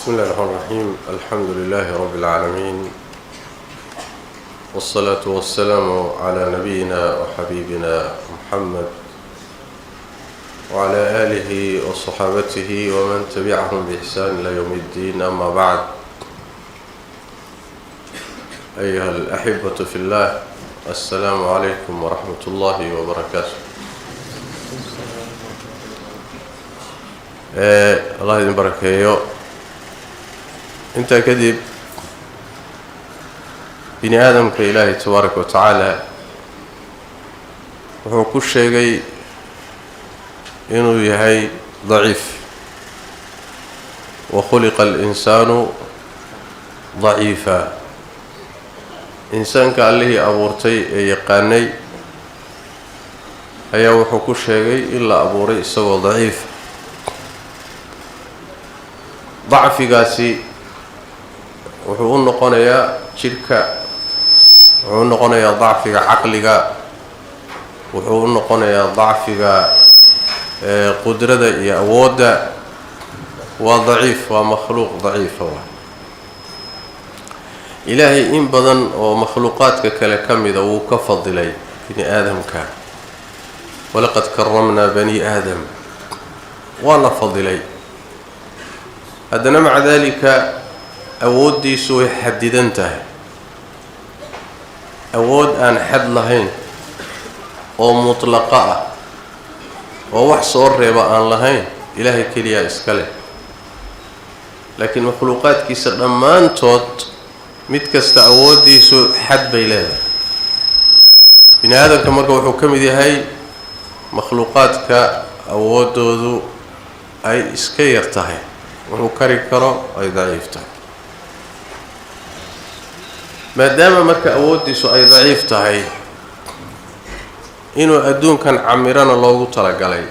بسم الله الرحمن الرحيم. الحمد لله رب العالمين، والصلاة والسلام على نبينا وحبيبنا محمد وعلى آله وصحابته ومن تبعهم بإحسان إلى يوم الدين. أما بعد، أيها الأحبة في الله، السلام عليكم ورحمة الله وبركاته. الله يدين بركاته. انت كذب بني آدم كإله تبارك وتعالى وهو كل شيء إنه يهي ضعيف، وخلق الإنسان ضعيفا. إنسان كالله أبورتي يقاني هيا وحو كل شيء إلا أبوري سوى ضعيف. ضعفي قاسي wuxuu u noqonayaa jirka, wuxuu u noqonayaa dacfiga caqliga, wuxuu u noqonayaa dacfiga qudrada iyo awoodda. waa daciif, waa makhluuq daciifa. ilaahay in badan oo makhluuqaadka kale ka mida wuu ka fadilay bini aadamka. walaqad karamnaa bani aadam, waa la fadilay. haddana maca daalika awooddiisu way xadidan tahay. awood aan xad lahayn oo mutlaqa ah oo wax soo reeba aan lahayn ilaahay keliya iska leh. laakiin makhluuqaadkiisa dhammaantood mid kasta awooddiisu xad bay leedahay. bini aadamka marka wuxuu ka mid yahay makhluuqaadka awooddoodu ay iska yar tahay, wuxuu kari karo ay daciif tahay. maadaama marka awooddiisu ay daciif tahay, inuu adduunkan camirana loogu talagalay,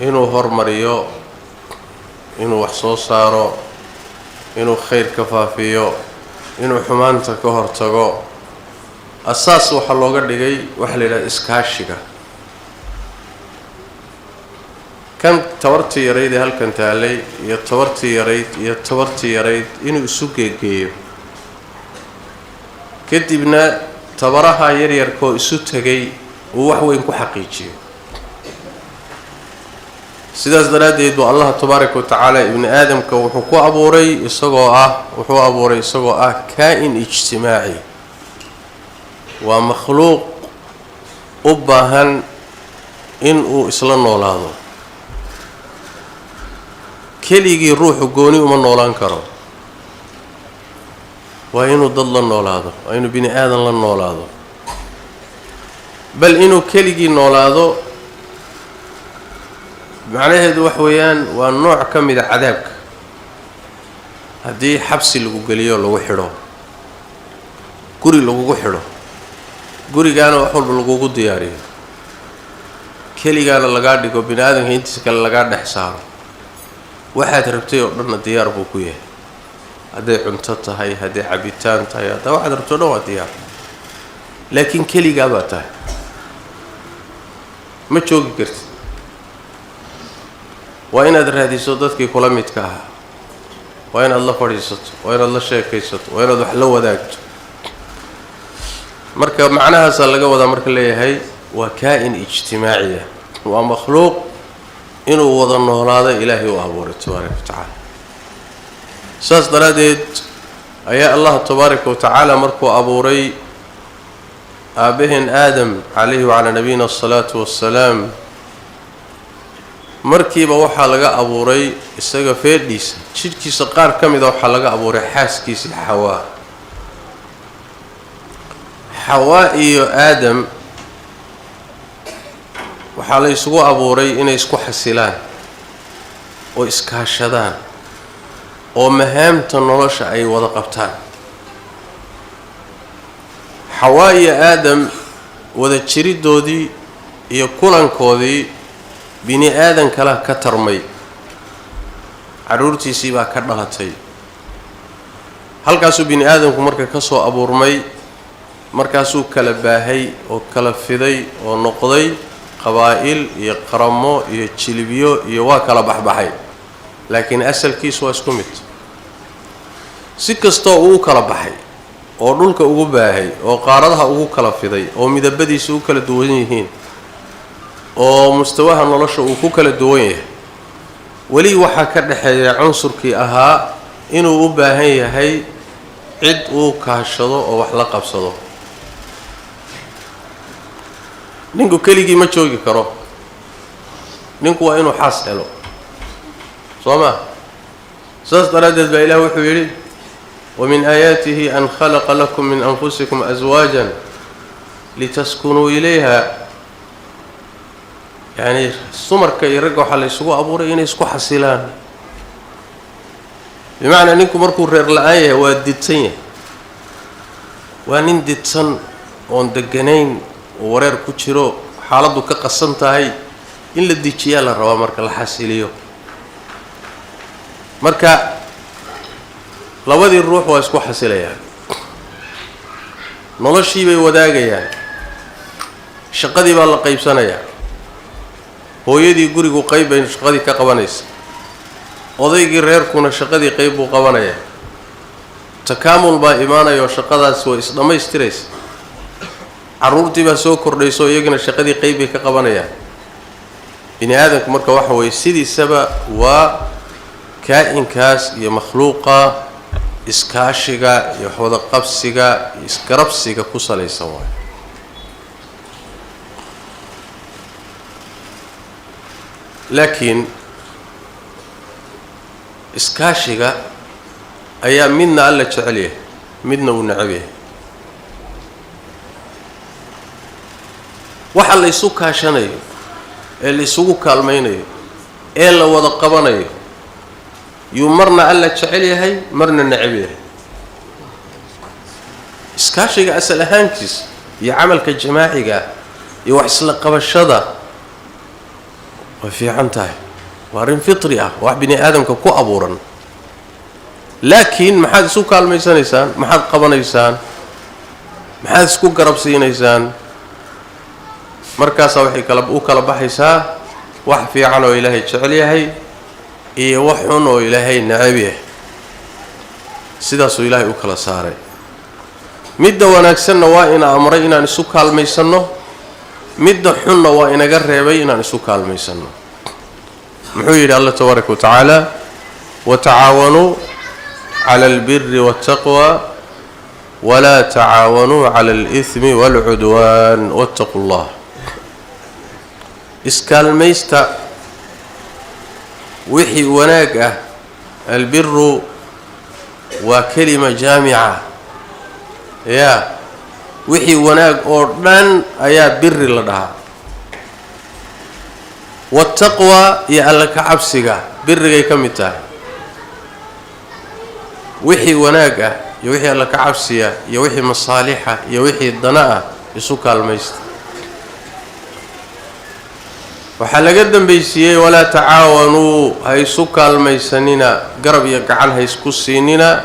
inuu hormariyo, inuu wax soo saaro, inuu khayr ka faafiyo, inuu xumaanta ka hortago, asaas waxaa looga dhigay waxa la yidhaha iskaashiga. kan tabartii yarayd ee halkan taalay iyo tabartii yarayd iyo tabartii yarayd inuu isu geegeeyo, kadibna tabaraha yaryarkoo isu tegay uu wax weyn ku xaqiijiyo. sidaas daraaddeed buu allah tabaaraka wa tacaala ibni aadamka wuxuu ku abuuray isagoo ah kaa-in ijtimaaci. waa makhluuq u baahan inuu isla noolaado. keligii ruuxu gooni uma noolaan karo, waa inuu dad la noolaado, waa inuu bini aadan la noolaado. bal inuu keligii noolaado macnaheedu wax weeyaan waa nooc ka mida cadaabka. haddii xabsi lagu geliyo lagu xidho, guri lagugu xidho, gurigaana wax walba lagugu diyaariyo, keligaana lagaa dhigo, bini aadamka intiisa kale lagaa dhex saaro, waxaad rabtay oo dhanna diyaar buu ku yahay. hadday cunto tahay, hadday cabitaan tahay, haddaa waxaad rabto dhan waa diyaar. laakiin keligaa baa tahay, ma joogi kartid. waa inaad raadiso dadkii kula midka ahaa, waa inaad la fadhiisato, waa inaad la sheekaysato, waa inaad wax la wadaagto. marka macnahaasaa laga wadaa marka leeyahay waa kaa-in ijtimaaciya. waa makhluuq inuu wada noolaado ilaahay u abuuray tabaaraka wa tacaala. saas daraaddeed ayaa allah tabaaraka wa tacaala markuu abuuray aabbaheen aadam calayhi wacalaa nabiyina asalaatu wassalaam, markiiba waxaa laga abuuray isaga feedhiisa, jidhkiisa qaar ka mida waxaa laga abuuray xaaskiisii xawaa. xawaa iyo aadam waxaa la isugu abuuray inay isku xasilaan oo iskaashadaan oo mahaamta nolosha ay wada qabtaan. xawaa iyo aadam wada jiriddoodii iyo kulankoodii bini aadan kala ka tarmay, carruurtiisii baa ka dhalatay. halkaasuu bini aadamku marka ka soo abuurmay, markaasuu kala baahay oo kala fiday oo noqday qabaa'il iyo qaramo iyo jilbiyo iyo waa kala baxbaxay. laakiin asalkiisu waa isku mid si kastoo uu kala baxay oo dhulka ugu baahay oo qaaradaha ugu kala fiday oo midabadiisu u kala duwan yihiin oo mustawaha nolosha uu ku kala duwan yahay weli waxa ka dhaxeeya cunsurkii ahaa inuu u baahan yahay cid uu kaashado oo wax la qabsado ninku keligii ma joogi karo ninku waa inuu xaas helo sooma saas daradeed baa Ilaahay wuxuu yiri ومن آياته أن خلق لكم من أنفسكم أزواجا لتسكنوا إليها يعني السمر كي يرجعوا حل يسقوا أبورة إن يسقوا حصيلان بمعنى أنكم مركوا الرئية والدتين وأن دتسن وندجنين وورير كتيرو حالته كقصنتها هي إلا الدتيال الروا مركا الحاسيليو مركا labadii ruux waa isku xasilayaan noloshii bay wadaagayaan shaqadii baa la qaybsanayaa hooyadii gurigu qayb bay shaqadii ka qabanaysaa odaygii reerkuna shaqadii qayb buu qabanayaa takaamul baa imaanayo shaqadaas way isdhamaystiraysaa caruurtii baa soo kordhayso iyagana shaqadii qayb bay ka qabanayaan bini aadamku marka waxa way sidiisaba waa kaa'inkaas iyo makhluuqa iskaashiga iyo wada qabsiga iskarabsiga ku salaysan way laakiin iskaashiga ayaa midna alla jecel yahay midna uu neceb yahay waxa la isu kaashanayo ee la isugu kaalmaynayo ee la wada qabanayo يمرنا ألا تشعلي هاي مرنا نعبيه إسكاشي أسأل هانكس يعمل كجماعي يوحصل قبشة وفي عنتها وارن فطرية واحد بني آدم كو أبورا لكن ما حد سوق الميسان إنسان ما حد قبنا إنسان ما حد سوق قربسين إنسان مركز وحي كلب أو كلب حيسا واحد في عنه إلهي تشعلي هاي iyo wax xun oo Ilaahay nacabiye sidaas oo Ilaahay u kala saaray midda wanaagsanna waa in amray inaan isu kaalmaysano midda xunna waa inaga reebay inaan isu kaalmaysano muxuu yiri Allah tabaaraka wa taala wa ta'awanu 'ala al-birri wat-taqwa wa la ta'awanu 'ala al-ithmi wal-'udwan wattaqullah iskaalmaysta وحي وناقة البر وكلمة جامعة يا وحي وناق أردن أيا بر لدها والتقوى يا لك عبسك بر كمتها وحي وناقة يا وحي لك عبسية يا وحي مصالحة يا وحي الضناء يسوك الميست وحلا قدم بيسيه ولا تعاونوا هاي سكا الميسانينا قرب يقعن هاي سكسينينا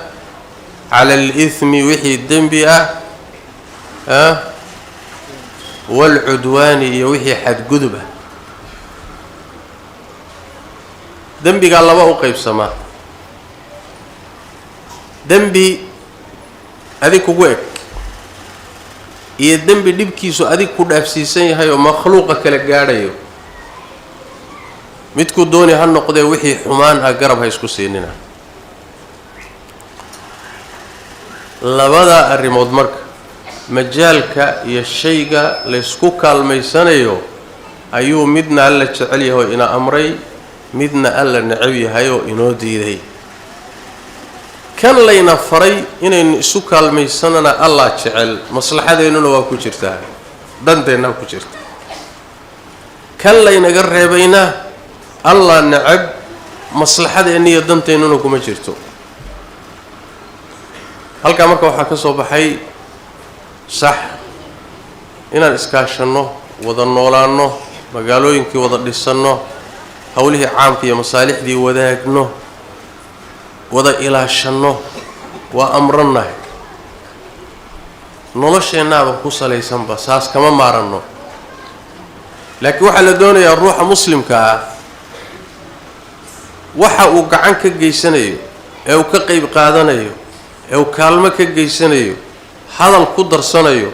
على الإثم وحي الدنبئة والعدوان يوحي حد قدبة دنبي قال الله قيب سما دنبي أذيك وقوك الدنبي دبكيسو أذيك كود أفسيسين هاي مخلوقة كالقاريو midku dooni ha noqday wixii xumaan ah garab ha isku siinina labada arimood marka majaalka iyo shayga la isku kaalmaysanayo ayuu midna alla jecel yahay ina amray midna alla necab yahay oo inoo diiday kan layna faray inaynu isu kaalmaysanana alla jecel maslaxadeennuna waa ku jirtaa danteena ku jirta kan laynaga reebayna الله نعب مصلحة إني يدنتين إنكم جرتوا هل كمرك وحكي صباحي صح إن الإسكاشنو وضنولانو مقالو ينكي وضلسنو هوله عام في مصالح دي وذاكنو وضع إلى شنو وأمرنا نلش النابة خصوصا ليسان بساس كما مارنو لكن وحلا دوني الروح مسلم كا waxa uu gacan ka geysanayo ee uu ka qayb qaadanayo ee uu kaalmo ka geysanayo hadal ku darsanayo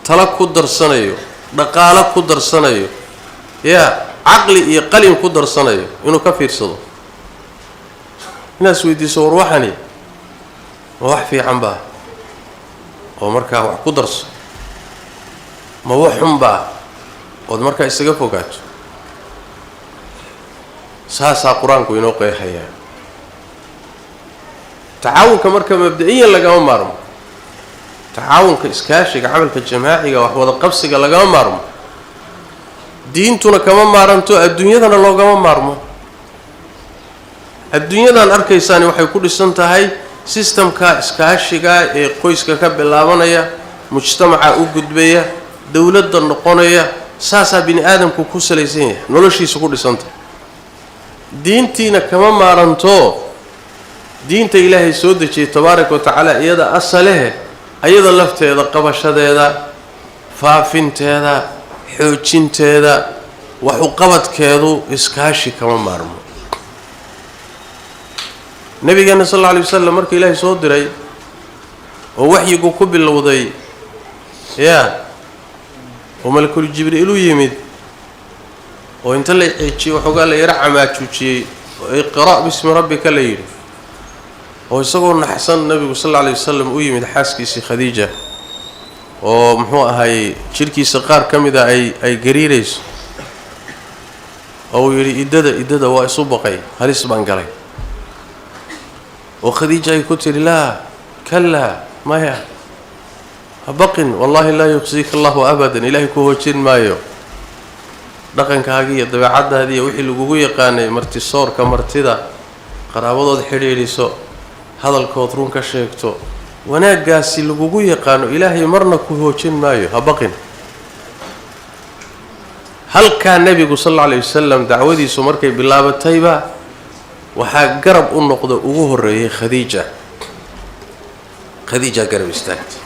tala ku darsanayo dhaqaale ku darsanayo caqli iyo qalin ku darsanayo inuu ka fiirsado inaas weydiiso war waxani ma wax fiican baa oo markaa wax ku darso ma wax xun baa oo markaa isaga fogaato saasaa quraanku inoo qeexaya tacaawunka marka mabda'iyan lagama maarmo tacaawunka iskaashiga camalka jamaaciga wax wada qabsiga lagama maarmo diintuna kama maaranto adduunyadana loogama maarmo adduunyadan arkaysaani waxay ku dhisan tahay systemka iskaashiga ee qoyska ka bilaabanaya mujtamaca u gudbaya dawladda noqonaya saasaa bini aadamku ku salaysan yahay noloshiisa ku dhisanta diintiina kama maaranto diinta ilaahay soo dejiyay tabaaraka wa tacaala iyada asalehe ayada lafteeda qabashadeeda faafinteeda xoojinteeda wax u qabadkeedu iskaashi kama maarmo nabigeena sallallahu alayhi wasallam markii ilaahay soo diray oo waxyigu ku bilowday oo malakul jibriil u yimid oo inta la eejiyo waxoogaa la yara camaajuujiyey oo iqra' bismi rabbika la yidhi oo isagoo naxsan nabigu sallallahu alayhi wasallam u yimid xaaskiisii khadiija oo muxuu ahay jirkiisa qaar ka mid ah ay gariirayso oo uu yidhi idada waa isu baqay halis baan galay oo khadiija ay ku tiri laa kallaa maya habaqin wallahi laa yukhzika allahu abadan ilaahay ku hoojin maayo dhaqankaagii iyo dabeecadaadii iyo wixii lagugu yaqaanay martisoorka martida qaraabadood xidhiidhiso hadalkood run ka sheegto wanaaggaasi lagugu yaqaano ilaahay marna ku hoojin maayo habaqin halkaa nebigu sallallahu alayhi wasallam dacwadiisu markay bilaabatayba waxaa garab u noqda ugu horeeyay khadiija garab istaagtay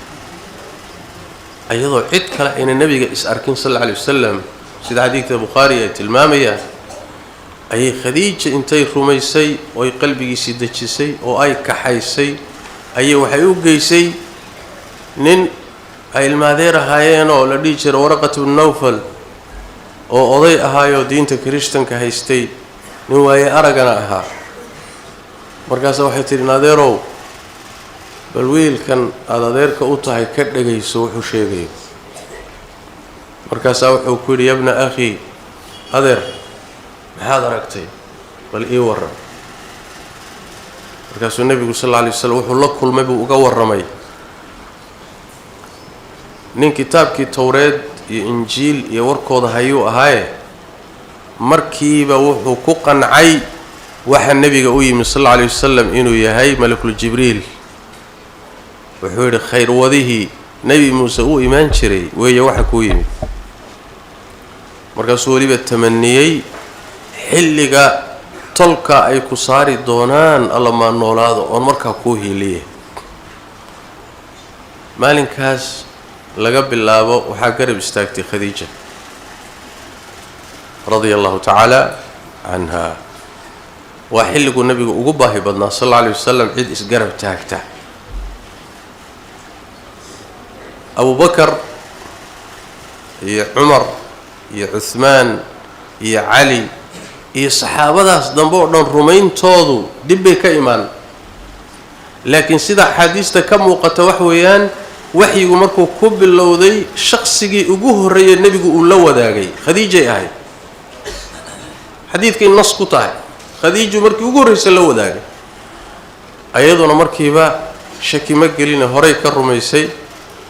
ayadoo cid kale ayna nabiga is arkin sallallahu alayhi wasallam sida xadiidka Bukhari ay tilmaamayaan ayay khadiija intay rumaysay oo ay qalbigiisa dejisay oo ay kaxaysay ayay waxay u geysay nin ay ilmaadeer ahaayeen oo la dhigi jiray Waraqat ibn Nawfal oo oday ahaayo diinta Kirishtanka haystay nin waaye aragana ahaa markaas waxay tiri naadeerow bal wiilkan aad adeerka u tahay ka dhagayso wuxuu sheegay markaas wuxuu ku yiri ibna akhi adeer maxaad aragtay bal ii waran markaas nabigu sallallahu alayhi wasallam wuxuu la kulmay buu uga waramay nin kitaabkii tawreed iyo injiil iyo warkooda hayuu ahaaye markiiba wuxuu ku qancay waxa nabiga u yimid sallallahu alayhi wasallam inuu yahay malakul jibriil wuxuu yiri khayr wadihi nabi muuse uu iimaan jiray weeye waxa ku yimid markaas waliba tamaniyay xilliga tolka ay ku saari doonaan alla ma noolaado oo markaa ku hiiliye maalinkaas laga bilaabo waxa garab istaagtay khadiija radiyallahu ta'ala anha wa xilligu nabigu ugu baahi badnaa sallallahu alayhi wasallam cid isgarab taagta Abu Bakar iyo Umar iyo Uthman iyo Ali iyo saxaabadaas dambe oo dhan rumayntoodu dib bay ka imaan laakiin sida xadiista ka muuqata wax weeyaan waxyigu markuu ku bilowday shakhsigii ugu horeeyay nabigu uu la wadaagay khadiija ahay xadiidkii nas ku tahay khadiiju markii ugu horeysay la wadaagay ayaduna markiiba shaki ma gelin horay ka rumaysay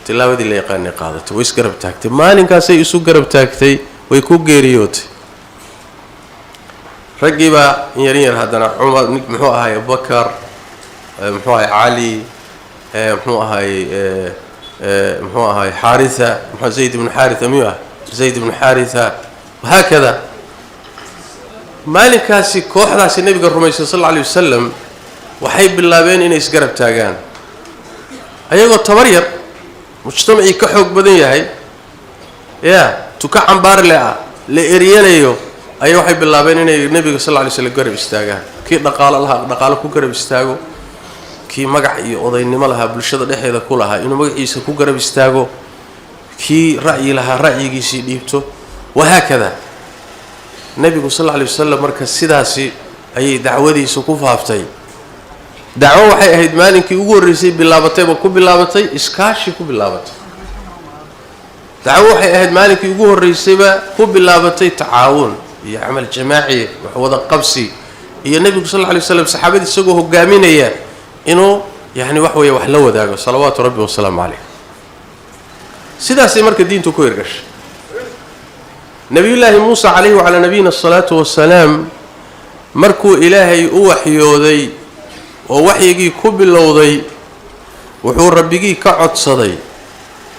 tilaawadi la yaqaan qaadatay way isgarab taagtay maalinkaas ay isu garab taagtay way ku geeriyootay ragiba yar hadana Umar muxuu ahay Bakar muxuu ahay Ali muxuu ahay Haritha muxuu Zayd ibn Haritha Zayd ibn Haritha وهكذا maalinkaasi kooxdaasi nabiga rumaysan sallallahu alayhi wasallam waxay bilaabeen inay isgarab taagaan ayagoo tabar yar mujtamaci ka xoog badan yahay tuka cambaar la eriyanayo أي واحد بالله بين النبي صلى الله عليه وسلم قرب استاجه كي نقال كو قرب استاجه كي مقع يقضي نملها بالشدة ده هذا كلها إنه مقع يسكو قرب استاجه كي رأي لها رأي يجي ديبته وهكذا النبي صلى الله عليه وسلم مركز سداسي أي دعوة سكوفها فتي دعوة هيد مالك يقول رسيب باللابتي وكو باللابتي إسكاشي كو باللابتي دعوة هيد مالك يقول رسيب كو باللابتي تعاون يعمل جماعي وحوض قبسي هي النبي صلى الله عليه وسلم صحابتي السجوه قامينية إنه يعني وحوي وحلوة ذاك صلوات ربي والسلام عليه سداسي مركز الدين تكويرش نبي الله موسى عليه وعلى نبينا الصلاة والسلام مركو إلهي أوحيوذي ووحيجي كبلوذي وحور ربيجي كعد صدي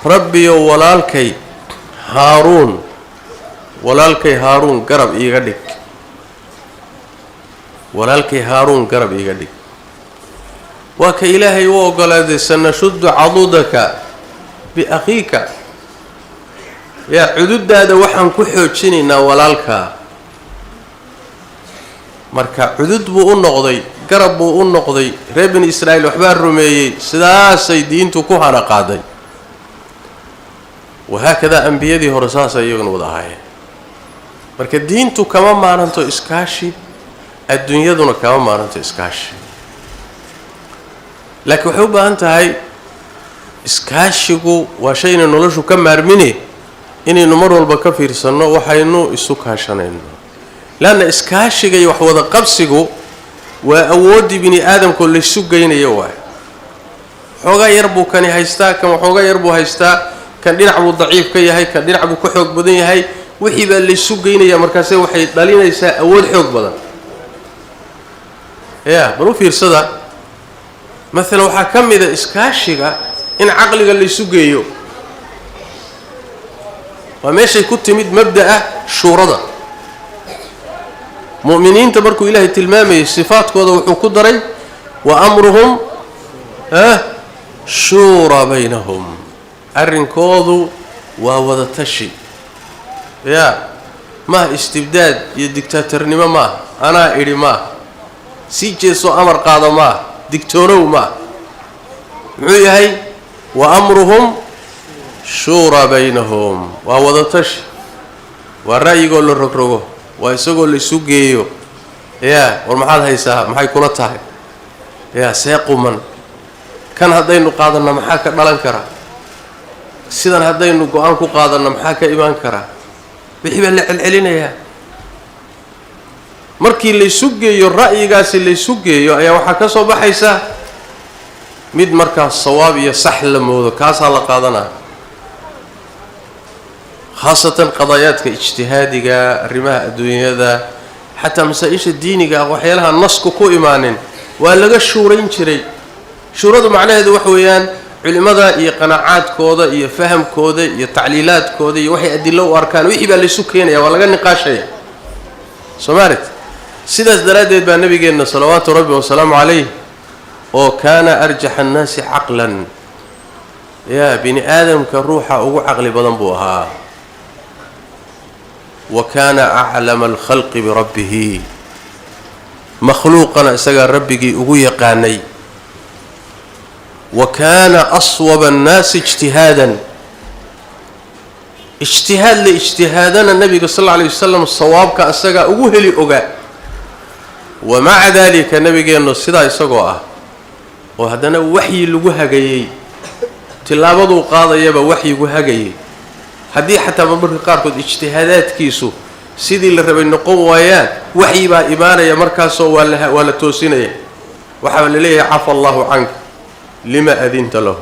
ربي ولالكي هارون ولالكي هارون قرب إيغدك ولالكي هارون قرب إيغدك وكإلهي وقال سنشد عضدك بأخيك يا عدود هذا وحن كحوتشيننا ولالك مركا عدود بو النقضي قرب بو النقضي ربن إسرائيل وحبار رميي سداسي دينتو كهانا قادي وهكذا أنبيادي هرساسا يغن وضعايا مركا دينتو كمان معنانتو إسكاشي الدنيا دونا كمان معنانتو إسكاشي لكن حبا أنت هاي إسكاشيكو وشينا نولوشو كم مرميني إني نمر والبكفير سنة وحينو السكاشنين لأن إسكاشيجي وحوض قبسيجو وأودي بني آدم كل السجين يواه حوجا يربو كان هيستا كم حوجا يربو هيستا كان يلعبوا ضعيف كي هاي كان يلعبوا كحوج بدني هاي وحيب اللي السجين يا مركزي وحي دلينا يسا أول حوج بدن يا برو في رصدا مثلا وحكم إذا إسكاشيجا إن عقلك اللي السجيو وماشي كنت مد مبدأ شورده مؤمنين تباركوا إلهي تلمامي صفات كذا وحكودري وأمرهم شورى بينهم الرنكوض ووضتشي يا ما استبداد يدكتاترني ما أنا إلي ما سيجيسو أمر قاضي ما دكتورو ما معي وأمرهم شورى بينهم ووضتشي والرأي يقول للرقرقو ويسوق اللي سوقيه يا والمحل هيسا محي كلتها يا سيقو من كان هدين قادنا محاك دلان كرا سيدان هدين قوان كو قادنا محاك إيمان كرا بحيبا العلينا يا مركي اللي سوقيه الرأي قاس اللي سوقيه يا وحكا صوبا حيسا ميد مركا الصواب يا سحل مودو كاسا لقادنا خاصة قضاياتك اجتهادك الرماء الدنيا ذا حتى مسائش الدينك وحيالها النص كو إيمان ولا الشورين شري شورده معناه ذو وحويان علماء يقناعات كودا يفهم كودا يتعليلات كودا يوحي أدلة وأركان ويحب اللي سكين يا ولا النقاش يا سمعت سيدة درادة بالنبي جينا صلوات ربي وسلام عليه وكان أرجح الناس عقلا يا بني آدم كروحه أو عقل بدنبوها وكان أعلم الخلق بربه مخلوقنا سجى ربي أقوي قاني وكان أصوب الناس اجتهادا اجتهاد لاجتهادنا النبي صلى الله عليه وسلم الصواب كأسجى أقوه لأجا ومع ذلك النبي قال الصدا يسقوه وهذا وحي لجوها جاي تلابضوا قاضي يبا وحي جوها جاي هذه حتى بمرك قاركود اجتهادات كيسو سيدي اللي ربي نقوم ويان وحي با إيمانا يا مركاسو ولا توسيني وحاول ليه عفى الله عنك لما أذنت له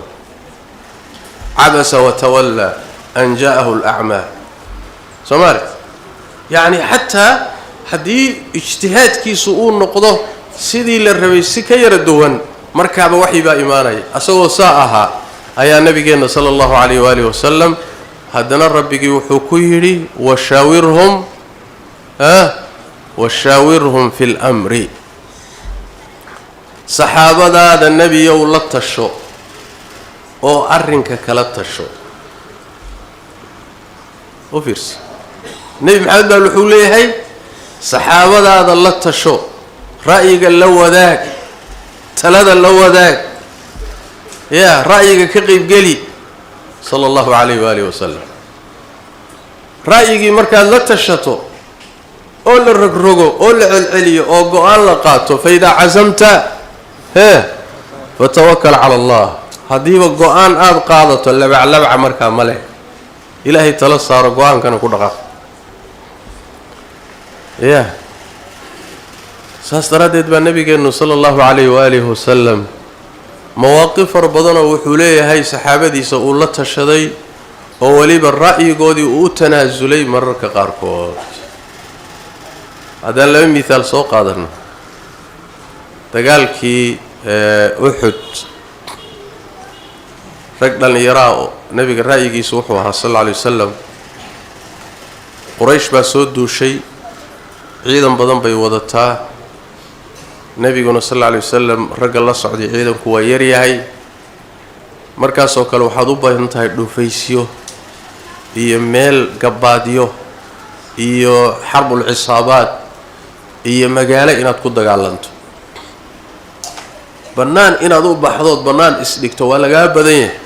عبس وتولى أن جاءه الأعمى سمعت يعني حتى هذه اجتهاد كيسو نقضه سيدي اللي ربي سكير الدوان مركب وحي با إيمانا أسوى ساعها أيا النبي صلى الله عليه وآله وسلم هدنا ربي وحكيري وشاورهم في الأمر صحابة هذا النبي يولت الشو أو أرنك كلت الشو وفيرس النبي محمد الوحولي هاي saxaabadaada la tasho ra'yiga la wadaag talada la wadaag ra'yiga ka qaybgeli sallallahu alayhi wa alihi wasallam ra'yigii markaad la tashato oo la rogrogo oo la celceliyo oo go'aan la qaato fa idaa cazamta fatawakkal cala allah haddiiba go'aan aada qaadato labaclabca markaa ma leh ilaahay tala saaro go'aankana ku dhaqaaq saas daraaddeed baa nabigeennu sala allahu calayhi waalihi wasalam mawaaqif fara badanoo wuxuu leeyahay saxaabadiisa uu la tashaday oo weliba ra'yigoodii uu u tanaasulay mararka qaarkood haddaan laba mihaal soo qaadano dagaalkii uxud rag dhallinyaraa oo nabiga ra'yigiisa wuxuu ahaa sal alla alay wasalam quraysh baa soo duushay ciidan badan bay wadataa nebiguna sal alla alay wasalam ragga la socday ciidanku waa yaryahay markaasoo kale waxaad u baahan tahay dhufaysyo iyo meel gabaadyo iyo xarbul cisaabaad iyo magaalo inaad ku dagaalanto bannaan inaad u baxdood bannaan isdhigto waa lagaa badan yahay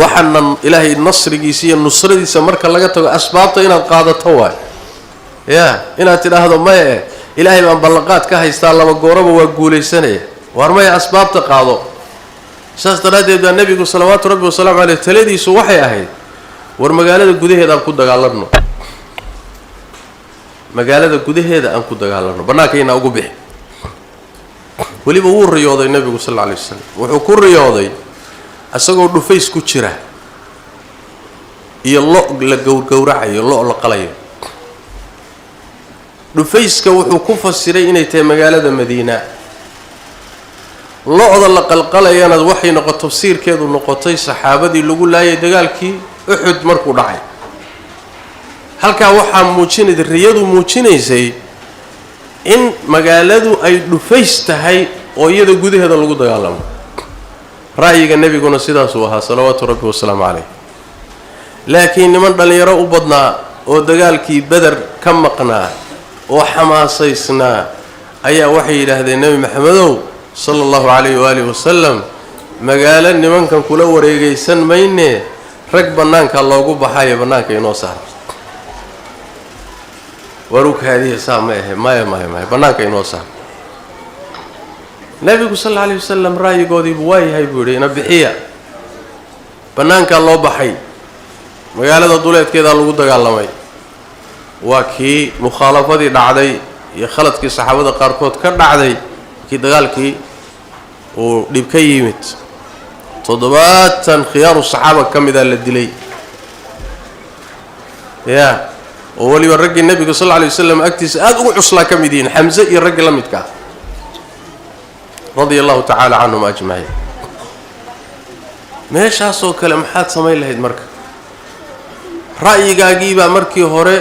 waxaana ilaahay nasrigiisa iyo nusradiisa marka laga tago asbaabta inaad qaadato waay inaad tidhaahdo maya ilaahay baan ballanqaad ka haystaa laba gooraba waa guulaysanaya waar maya asbaabta qaado saas daraaddeed baa nebigu salawaatu rabbi wasalaamu caleyh taladiisu waxay ahayd war magaalada gudaheeda aan ku dagaalanno magaalada gudaheeda aan ku dagaalanno bannaankaynaa ugu bixi weliba wuu riyooday nebigu sal alla alay wasalam wuxuu ku riyooday isagoo dhufays ku jira iyo lo la gowracayo lo la qalayo dhufayska wuxuu ku fasiray inay tahay magaalada madiina lo-da la qalqalayana waxay noqotay tafsiirkeedu noqotay saxaabadii lagu laayay dagaalkii uxud markuu dhacay halkaa waxaa muujinaysa riyadu muujinaysay in magaaladu ay dhufays tahay oo iyada gudaheeda lagu dagaalamo ra'yiga nebiguna sidaasuu ahaa salawaatu rabbi wasalaamu caleyh laakiin niman dhallinyaro u badnaa oo dagaalkii beder ka maqnaa oo xamaasaysnaa ayaa waxay yidhaahdeen nebi maxamedow sala allahu calayhi waalihi wasalam magaalo nimankan kula wareegaysan mayne rag bannaanka loogu baxayo bannaanka inoo saara warukaadiya saa ma ahe maya bannaanka inoo saara nebigu sal alla alayh wasalam ra'yigoodiibu waa yahay buu yidhi ina bixiya bannaankaa loo baxay magaalada duleedkeedaa lagu dagaalamay waa kii mukhaalafadii dhacday iyo khaladkii saxaabada qaarkood ka dhacday kii dagaalkii uu dhib ka yimid 70 khiyaaru saxaaba ka mida la dilay oo waliba raggii nebiga sal alla alay wasalam agtiisa aada ugu cuslaa ka mid yihiin xamse iyo raggii la midka radia allahu tacaala canhum ajmaciin meeshaasoo kale maxaad samayn lahayd marka ra'yigaagiibaa markii hore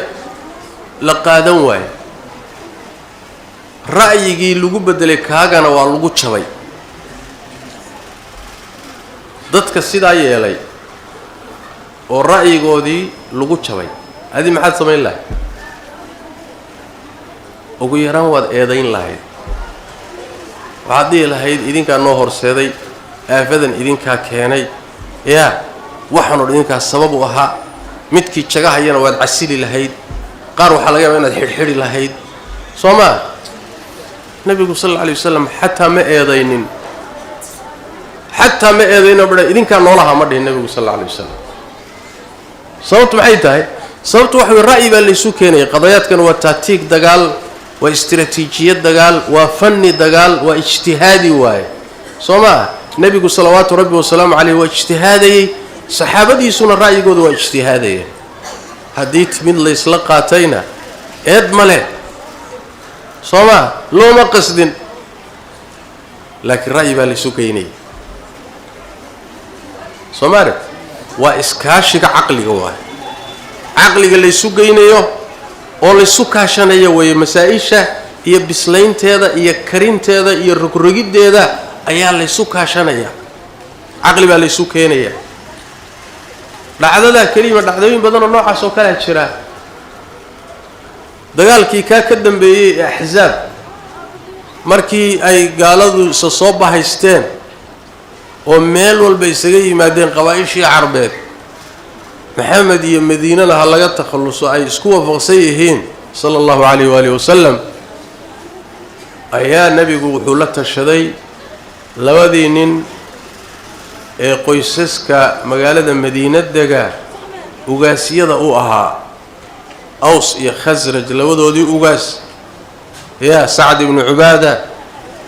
la qaadan waaye ra'yigii lagu bedelay kaagana waa lagu jabay dadka sidaa yeelay oo ra'yigoodii lagu jabay adi maxaad samayn lahayd ugu yaraan waad eedayn lahayd waxaad dhihi lahayd idinkaa noo horseeday aafadan idinkaa keenay waxaan oo idinkaa sabab u ahaa midkii jagahayana waad casili lahayd qaar waxaa laga yaabaa inaad xidhxidhi lahayd soo maa nebigu sal alla alay wasalam xataa ma eedaynin baa idinkaa noolahaa ma dhihin nebigu sal alla alay wasalam sababtu maxay tahay sababtu waxa way ra'yi baa laysu keenaya qadayaadkan waa taatiig dagaal waa istiraatiijiyad dagaal waa fanni dagaal waa ijtihaadi waaye soo maa nebigu salawaatu rabbi wasalaamu caleyh waa ijtihaadayey saxaabadiisuna ra'yigooda waa ijtihaadayeen haddii timid laysla qaatayna eed ma leh soo maa looma qasdin laakiin ra'yi baa laysu geynaya soo maarag waa iskaashiga caqliga waaye caqliga laysu geynayo oo laysu kaashanayo weeye masaa-isha iyo bislaynteeda iyo karinteeda iyo rogrogiddeeda ayaa laysu kaashanaya caqli baa laysu keenaya dhacdadaa kelima dhacdooyin badanoo noocaas oo kalea jira dagaalkii ka dambeeyay Ahzaab markii ay gaaladu soo bahaysteen oo meel walba isaga yimaadeen qabaa'ishii Carbeed محمد iyo Madiinana ha laga takhaluso ay isku waafaqsan yihiin sallallahu alayhi wa alihi wasallam ayaa nabigu wuxuu la tashaday labadii nin ee qoysaska magaalada Madiina dega ugaasiyada u ahaa Aws iyo Khazraj labadoodii ugaas ya Sa'd ibn Ubaada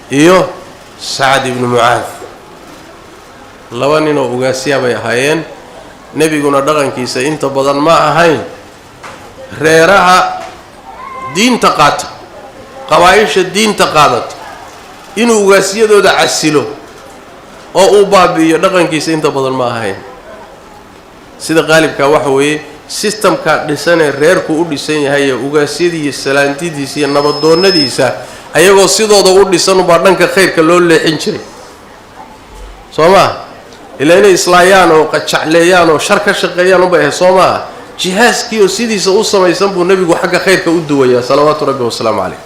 iyo Sa'd ibn Mu'adh laba nin oo ugaasiya bay ahaayeen nabiguna dhaqankiisa inta badan ma ahayn reeraha diinta qaata qawaayisha diinta qaadata inuu ugaasiyadooda casilo oo uu baabiyo dhaqankiisa inta badan ma ahayn sida qaalibka waxa weeye systemka dhisanay reerku u dhisan yahay ugaasiyadii salaantidiisa iyo nabadoonadiisa ayagoo sidooda u dhisan u baa dhanka khayrka loo leexin jiray Soomaa ilaa inay islaayaan oo qajacleeyaan oo shar ka shaqeeyaan u baahay Soomaa jihaaskii oo sidiisa u samaysan buu nabigu xagga khayrka u duwaya salawaatu rabbi wa salaamu alayhi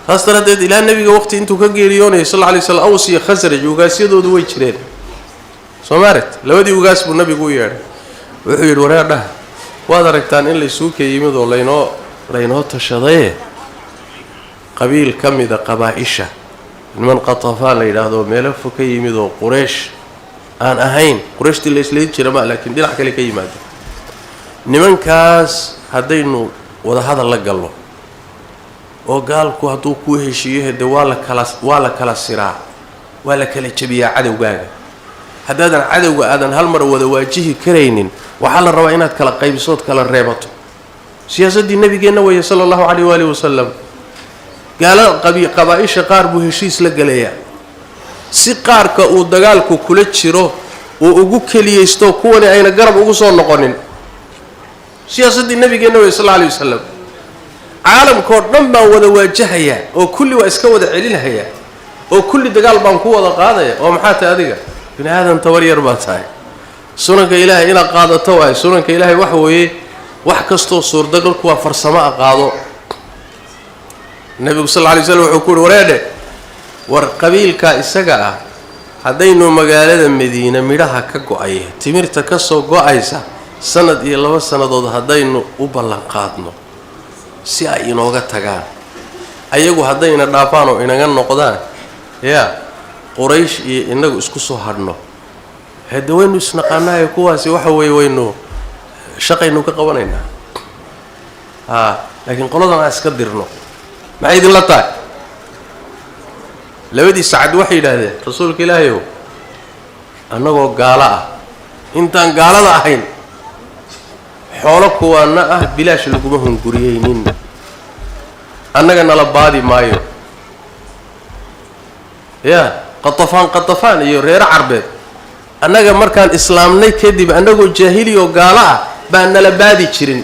hastaraded ilaa nabiga waqti intuu ka geeriyoonay sallallahu alayhi wasallam Aws iyo Khazraj ugaasiyadoodu way jireen Soomaarad labadii ugaas buu nabigu u yeeray wuxuu yiri waraadha waad aragtaan in la isugu yimid oo laynoo tashaday qabiil kamida qabaa'isha niman Qatafaan la yiraahdo meel fog ka yimid oo Quraysh aan ahayn Qurayshtii la isleeyay jirama laakiin dhinac kale ka yimaado nimankaas hadaynu wada hadal la galno oo gaalku haduu ku heshiyo hada waa la kala siraa waa la kala jabiyaa cadawgaaga hadaadan cadawga aadan hal mar wada waajihi kareynin waxa la rabaa inaad kala qaybisood kala reebato siyaasadii nabigeena way sallallahu alayhi wa alihi wasallam gaala qabaa'isha qaar buu heshiis la galeeyaa si qaarka uu dagaalku kula jiro oo ugu kaliyeysto kuwan ayna garab ugu soo noqonin siyaasadii nabigeena way sallallahu alayhi wasallam caalamka dhan baa wada waajahaya oo kulli waa iska wada celinaya oo kulli dagaal baan ku wada qaadaya oo maxaa tahay adiga bini aadan tabar yar baa tahay sunanka ilaahay ina qaadato way sunanka ilaahay wax weeye wax kasto suurdagalku waa farsamo qaado nabiga sallallahu alayhi wasallam wuxuu ku wareede war qabiilka isaga ah hadaynu magaalada Madiina midhaha ka go'ay timirta ka soo go'aysa sanad iyo laba sanadood hadaynu u ballan qaadno si ay inooga tagaan ayagu hadayna dhaafaan oo inaga noqdaan ya Quraysh iyo inagu isku soo hadno hadawaynu isnaqaanaay kuwaasi waxa weyno shaqaynu ka qabanaynaa laakiin qoladan iska dirno ma idin la tahay labadii Sa'd waxay yiraahdeen rasuulka Ilaahay annagoo gaala ah intaan gaalada ahayn xoolo kuwana ah bilaash lagu hunguriyeen annaga nala baadi maayo ya qatafaan iyo reer Carbeed annaga markaan islaamnay kadib annagoo jaahili oo gaala ah baan nala baadi jirin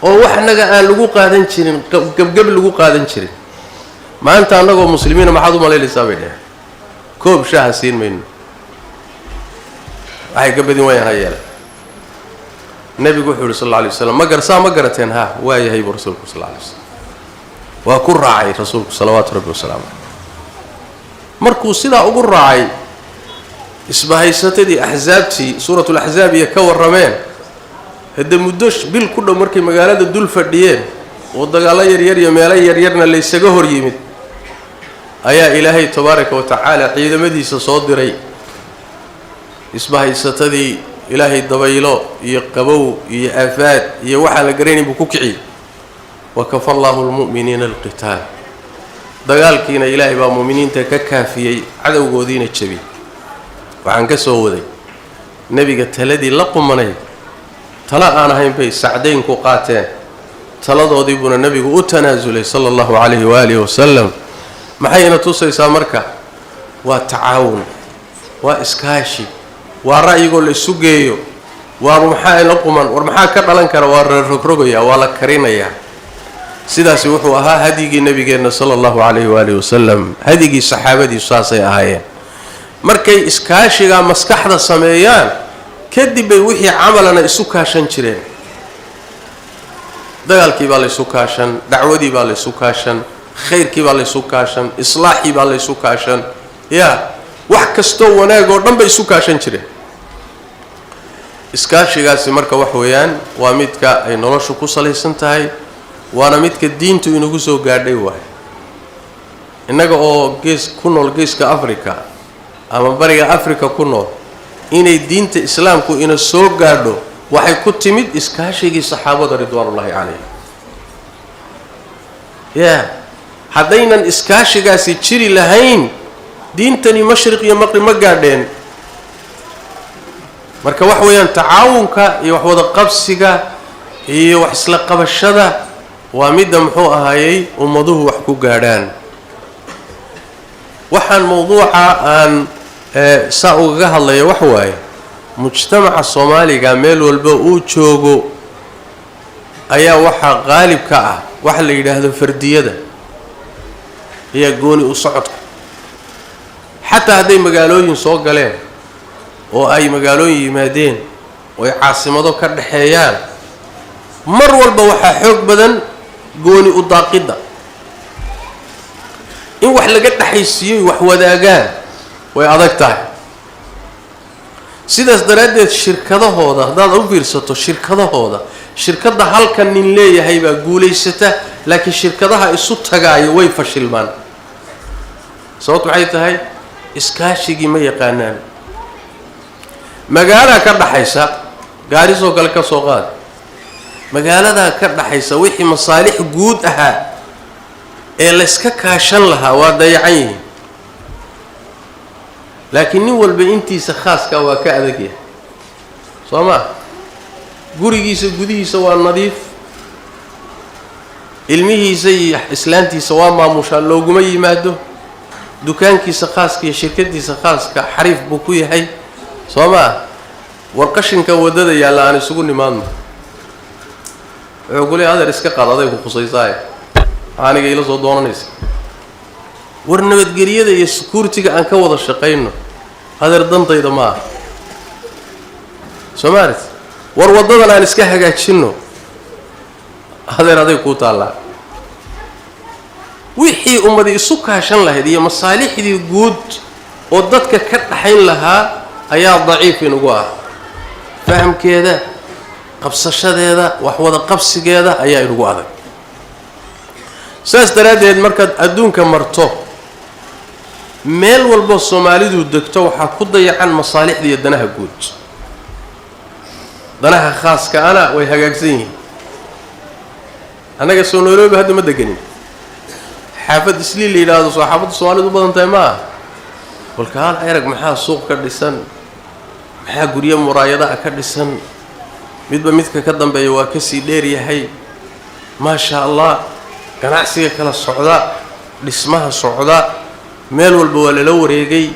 oo wax naga aan lagu qaadan jirin gabgab lagu qaadan jirin maanta annagoo muslimiina maxaad u maleelaysaa bay dhahay koob shaaha siin mayno waxay ka badin wayaan hayeen nabigu wuxuu sallallahu alayhi wasallam ma garateen ha waayahay rasuulku sallallahu alayhi wasallam waa ku raacay rasuulku salawaatu rabbi wasalaam markuu sidaa ugu raacay isbahaysatadii ahzaabtii suuratul ahzaab iyo ka warameen hada muddo bil ku dhow markay magaalada dul fadhiyeen oo dagaalo yar iyo meelo yarna la isaga hor yimid ayaa ilaahay tabaaraka wa tacaala ciidamadiisa soo diray isbahaysatadii ilaahay dabaylo iyo qabow iyo afaad iyo waxa la gareenay buu ku kiciyay wa kafallahu almu'minina alqital dagaalkiina ilaahay baa mu'miniinta ka kaafiyay cadawgoodiina jabiyay waxaan ka soo waday nabiga taladii la qumanay tala aan ahayn bay Sa'dayn ku qaateen taladoodii buna nabigu u tanaasulay sallallahu alayhi wa alihi wasallam maxayna tusaysaa marka waa tacaawun waa iskaashi waa ra'yigo la isu geeyo waa maxay la quman war maxaa ka dhalan kara waa rogrogaya waa la karinaya sidaas wuxuu ahaa hadigii nabigeena sallallahu alayhi wa alihi wasallam hadigii saxaabadii saasay ahaayeen markay iskaashiga maskaxda sameeyaan kadib bay wixii camalana isu kaashan jireen dagaalkii baa la isu kaashan, dacwadii baa la isu kaashan, khayrkii baa la isu kaashan, islaaxii baa la isu kaashan, wax kastoo wanaag oo dhan bay isu kaashan jireen. iskaashigaasi marka wax weeyaan waa midka ay noloshu ku salaysan tahay, waana midka diintu inagu soo gaadhay waay. innaga oo ku nool geeska Afrika ama bariga Afrika ku nool, inay diinta islaamku ina soo gaadho waxay ku timid iskaashigii saxaabada ridwaanullaahi calayhim. haddaynan iskaashigaasi jiri lahayn, diintani mashriq iyo maqrib ma gaadheen. marka wax weeyaan tacaawunka iyo wax wada qabsiga iyo wax isla qabashada waa midda muxuu ahaayey ummaduhu wax ku gaadhaan. waxaan mawduuca aan saa ugaga hadlaya wax waaye mujtamaca Soomaaliga meel walba uu joogo ayaa waxa qaalib ka ah waxa la yiraahdo fardiyada iyo gooni u socodka. xataa hadday magaalooyin soo galeen oo ay magaalooyin yimaadeen oo ay caasimado ka dhaxeeyaan, mar walba waxaa xoog badan gooni u daaqida. in wax laga dhaxaysiiyo wax wadaagaan way adag tahay. sidaas daraaddeed shirkadahooda haddaad u fiirsato, shirkadda halkan nin leeyahay baa guulaysata, laakiin shirkadaha isu tagaayo way fashilmaan. sababtu waxay tahay iskaashigii ma yaqaanaan. magaalada ka dhaxaysa Gaarisoo kale ka soo qaad, magaalada ka dhaxaysa wixii masaalix guud ahaa ee la iska kaashan lahaa waa dayacan yihiin, laakiin nin walba intiisa khaaska waa ka adag yahay. soo ma gurigiisa gudihiisa waa nadiif, ilmihiisa iyo islaantiisa waa maamushaa, looguma yimaado. dukaankiisa khaaska iyo shirkadiisa khaaska xariif buu ku yahay. soo ma warqashinka wadada yaala aan isugu nimaadno, wuxuu ku leeyahay adeer iska qaad, aday ku khusaysaay aniga ila soo doonanaysa. war nabadgeliyada iyo security-ga aan ka wada shaqeyno adeer dantayda ma aha. Soomaaliya war wadadan aan iska hagaajino adeer aday ku taala. wixii ummadii isu kaashan lahayd iyo masaalixdii guud oo dadka ka dhaxayn lahaa ayaa daciif inagu ah. fahamkeeda, qabsashadeeda, wax wada qabsigeeda ayaa inagu adag. saas daraaddeed markaad adduunka marto, meel walba Soomaalidu degto waxaa ku dayacan masaalixda iyo danaha guud. danaha khaaska ana way hagaagsan yihiin. anaga soo Nairobi hadda ma deganin, xaafad isliil yiraahdo saxaabada Soomaalidu badan tahay ma walkaan arag maxaa suuq ka dhisan, maxaa guriyo muraayada ka dhisan, midba midka ka dambeeya waa ka sii dheer yahay. ma sha Allah, ganacsiga kala socda, dhismaha socda, meel walba waa la wareegay.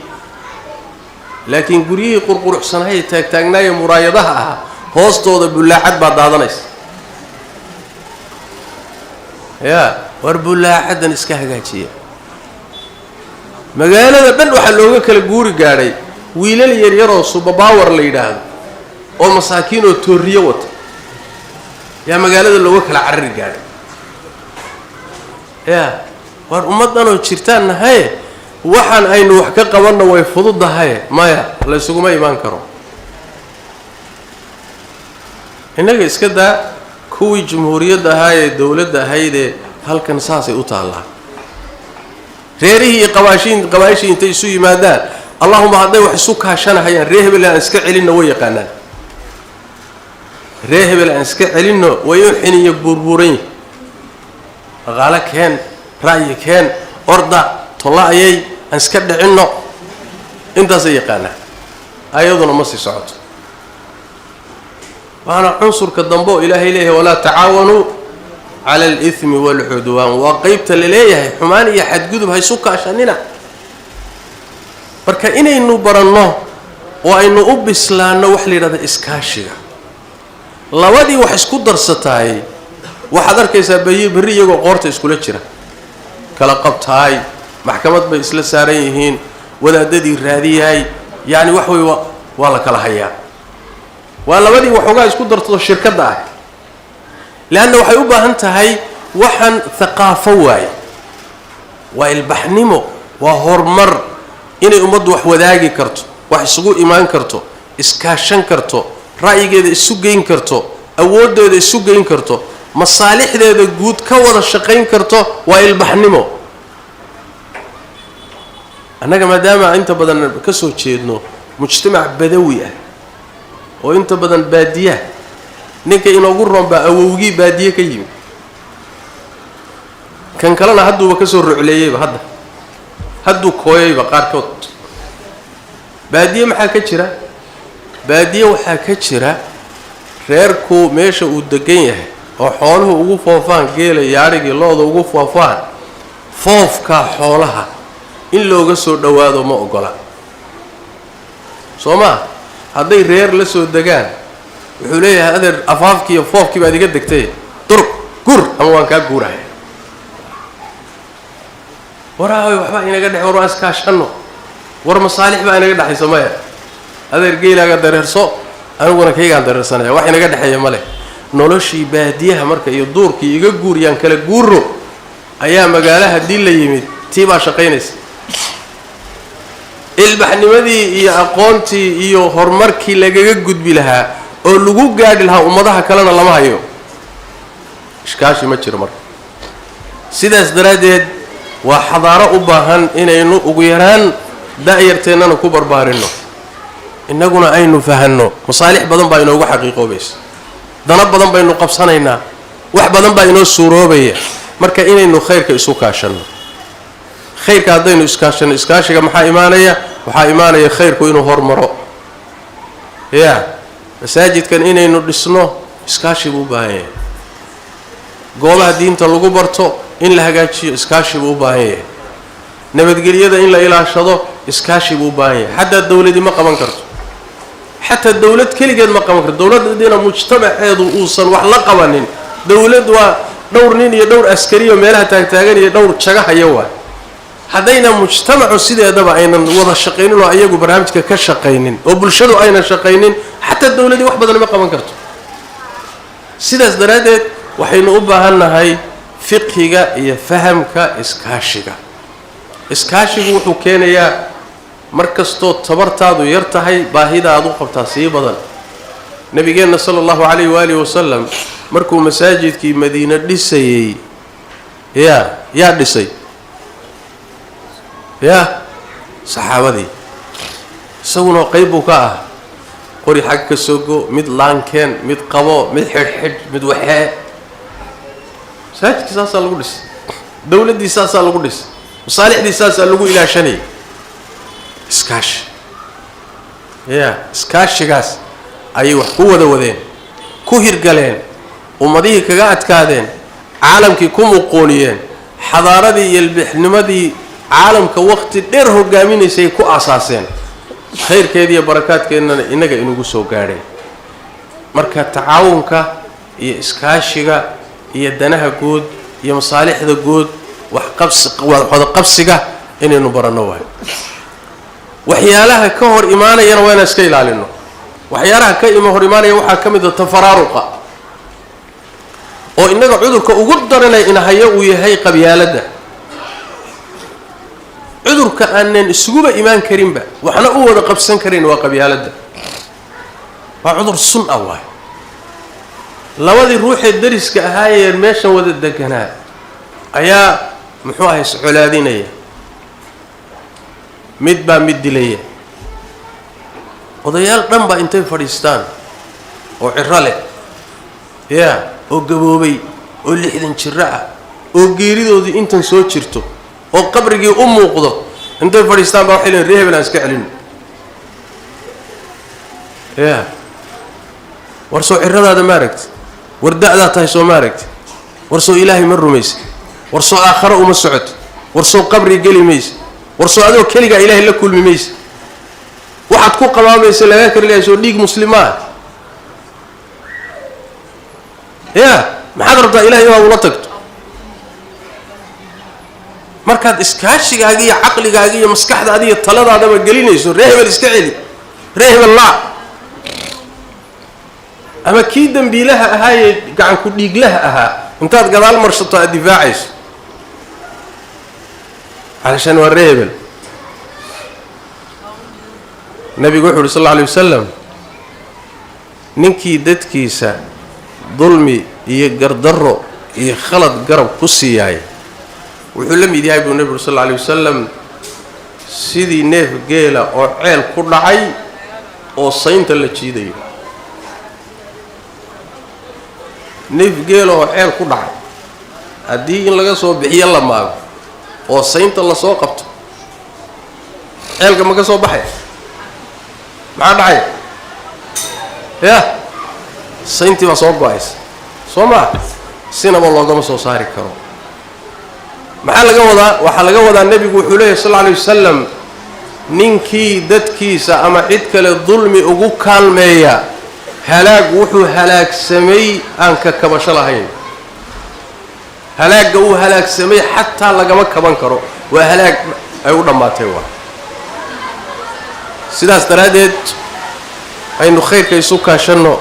laakiin guriyihii qurquruxsanahay taagtaagnaaye muraayadaha ah hoostooda bulaacad baa daadanaysa. war bulaacadan iska hagaajiya. magaalada dhan waxa looga kala guuri gaadhay wiilal yar yar oo subabaawar la yiraahdo oo masaakiin oo tooriyo wata yaa magaalada looga kala carri gaadhay. war ummadan oo jirtaan nahay waxaan aynu wax ka qabanno way fududahay, maya la isuguma imaan karo. inaga iska daa kuwii jumhuuriyadda ahaa ee dawladda ahayd ee halkan saasay u taallaa. reerihii iyo qabaashii intay isu yimaadaan, allahuma hadday wax isu kaashanahayaan ree hebel aan iska celinno way yaqaanaan. ree hebel aan iska celinno way u xiniyo burburan. dhaqaale keen, ra'yi keen, orda tolaayay aan iska dhicinno, intaasay yaqaanaan. ayaduna ma sii socoto. waana cunsurka dambe oo ilaahay leeyahay walaa tacaawanuu cala al-ithmi wal-cudwaan. waa qaybta la leeyahay xumaan iyo xadgudub ha isu kaashanina. marka inaynu baranno oo aynu u bislaanno wax la yidhahdo iskaashiga. labadii wax isku darsataay waxaad arkaysaa berri iyagoo qoorta iskula jira, kala qabtaay, maxkamad bay isla saaran yihiin, wadaadadii raadiyahay, yacni wax way waa la kala hayaa. waa labadii waxoogaa isku darto shirkadda ah. لأنه حيوبها أنت هاي وحن ثقافة واي والبحنمو وهرمر إني أمد وحوداقي كرتو وحسقو إيمان كرتو إسكاشن كرتو رأيك إذا السوقين كرتو أود إذا السوقين كرتو مصالح إذا جود كوض الشقين كرتو والبحنمو أنا كما دام أنت بدن كسو تشيدنو مجتمع بدوي وأنت بدن بادية نك إنه قرن بأوجي بادية كيم كان كلنا هدو وكسر عليه بهذا هدو كوي بقاركوت بادية محاكتشرة بادية وحاكتشرة reerku meesha uu degan yahay oo xooluhu ugu foofaan geela yaariga looda ugu foofaan foofka xoolaha in looga soo dhawaado ma ogola Sooma haday reer la soo degaan wuxuu leeyahay adeer afaafkii iyo foofkii baad iga degtay durug gur ama waan ka guurahay waraayo waxba inaga dhax war askaashano war masaalix baa inaga dhaxay Soomaaliya adeer geelaaga dareerso anuguna kaygaan dareersanaya wax inaga dhaxay ma leh noloshii baadiyaha marka iyo duurkii iga guuriyaan kala guuro ayaa magaalaha dil la yimid tiiba shaqeynaysa ilbaxnimadii iyo aqoontii iyo horumarkii lagaga gudbi lahaa oo lagu gaadhi lahaa ummadaha kalena lama hayo iskaashi ma jiro marka sidaas daraadeed waa xadaaro u baahan inaynu ugu yaraan daayarteennana ku barbaarino inaguna aynu fahanno masaalix badan baa inoogu xaqiiqoobaysa dana badan baynu qabsanaynaa wax badan baa inoo suuroobaya marka inaynu khayrka isu kaashano khayrka hadaynu iskaashano iskaashiga maxaa imaanaya waxaa imaanaya khayrku inuu hormaro masaajidkan inaynu dhisno iskaashi buu u baahan yahay goobaha diinta lagu barto in la hagaajiyo iskaashi buu u baahan yahay nabadgelyada in la ilaashado iskaashi buu u baahan yahay xataa dawladii ma qaban karto حتى الدولة كل جد ما قامت الدولة دينا مجتمع هذا وصل وحلا قوانين دولة ودور نين يدور عسكري ومالها تاجين يدور شجعها يوه هذينا مجتمع وسيد هذا بعين وضع الشقين ولا أيجو برامج كشقينين وبالشدو أين شقينين حتى الدولة دي واحد بدل ما قامت كرتو سيد درجة وحين أبها لنا هاي فقهك يفهمك إسكاشك وحكين يا مركز توت تبرتادو يرتحي باهيدا أدو قبطا سيبضا نبينا صلى الله عليه وآله وسلم مركو مساجد كي مدينة ديسي يا ديسي يا صحابة دي سونا قيبوك قولي حق السوقو مد لانكين مد قبو مد حج مد وحاء ساجد كساسا لغو ديس دولة دي ساسا لغو ديس مصالح دي ساسا لغو إلى شني إسكاش إسكاش جاس أيوة قوة ذودين كوهر قالين ومضيه كقاعد كادين عالم كي كم قونيين حضارة دي يلبح نمدي عالم كوقت ديره قامين يسيكو أساسين خير كذي بركات كأننا إنك إنو جسوا قارين مركز تعاون كا إسكاش جا يدناها جود يمصالح ذا جود وهذا قبس جا إنه برنوه وحيالها كهر إيمانا يروينا اسكيل علينا وحيالها كهر إيمانا يوحى كمد التفرارقة وإنك عذرك أقدرنا إن هيو يهي قبيالده عذرك أن السجوب إيمان كريم به وحنا أول قبسن كريم وقبيالده وعذر السن أول لو ذي روح الدرس كهاي الماشى وذي الدكنات أيا محواهس علادينية مدبا مدلية odayaal dhan ba intay fadhiistaan oo cirale oo gaboobay oo 60 jir ah oo geeridoodii intan soo jirto oo qabrigii u muuqdo intay fadhiistaan ba waxay leeyihiin reebel aan iska celin warso ciradaada ma aragti wardacda tahay soo ma aragti warso ilaahay ma rumaysi warso aakhiro uma socod warso qabri gali maysi warso adoo kaliga ilaahay la kulmi maysi waxaad ku qabaamaysa laga karilayso dhiig muslimaa maxaad rabtaa ilaahay waa ula tagto markaad iskaashigaaga iyo caqligaaga iyo maskaxdaada iyo taladaadaba gelinayso reebel iska celi reebel la أما كيدا بيلها هاي قاعد كديق لها انت قدال مرشطة الدفاعيس علشان وريبل النبي يقول صلى الله عليه وسلم ننكي ددكيسا ظلمي يقردرو يخلط قرب كسياي وحلم يدي ابو النبي صلى الله عليه وسلم سيدي نيف جيلا او عيل كدحاي او سينتا لا جيداي نيف جيلا او عيل كدحاي hadii in laga soo bixiyo la maago oo saynta la soo qabto ceelka ma ka soo baxay maxaa dhacay ya sayntii waa soo go'ays soo ma sinaba loogama soo saari karo maxaa laga wadaa waxa laga wadaa nabigu wuxuu leeyahay sallallahu alayhi wasallam ninkii dadkiisa ama cid kale dulmi ugu kaalmeeya halaag wuxuu halaag samay aan ka kabasho lahayn هلاك جو هلاك سمي حتى لقى مكة بنكره وهلاك أيوة ما تهوى سداس ترادت أنه خير كيسوكا شنو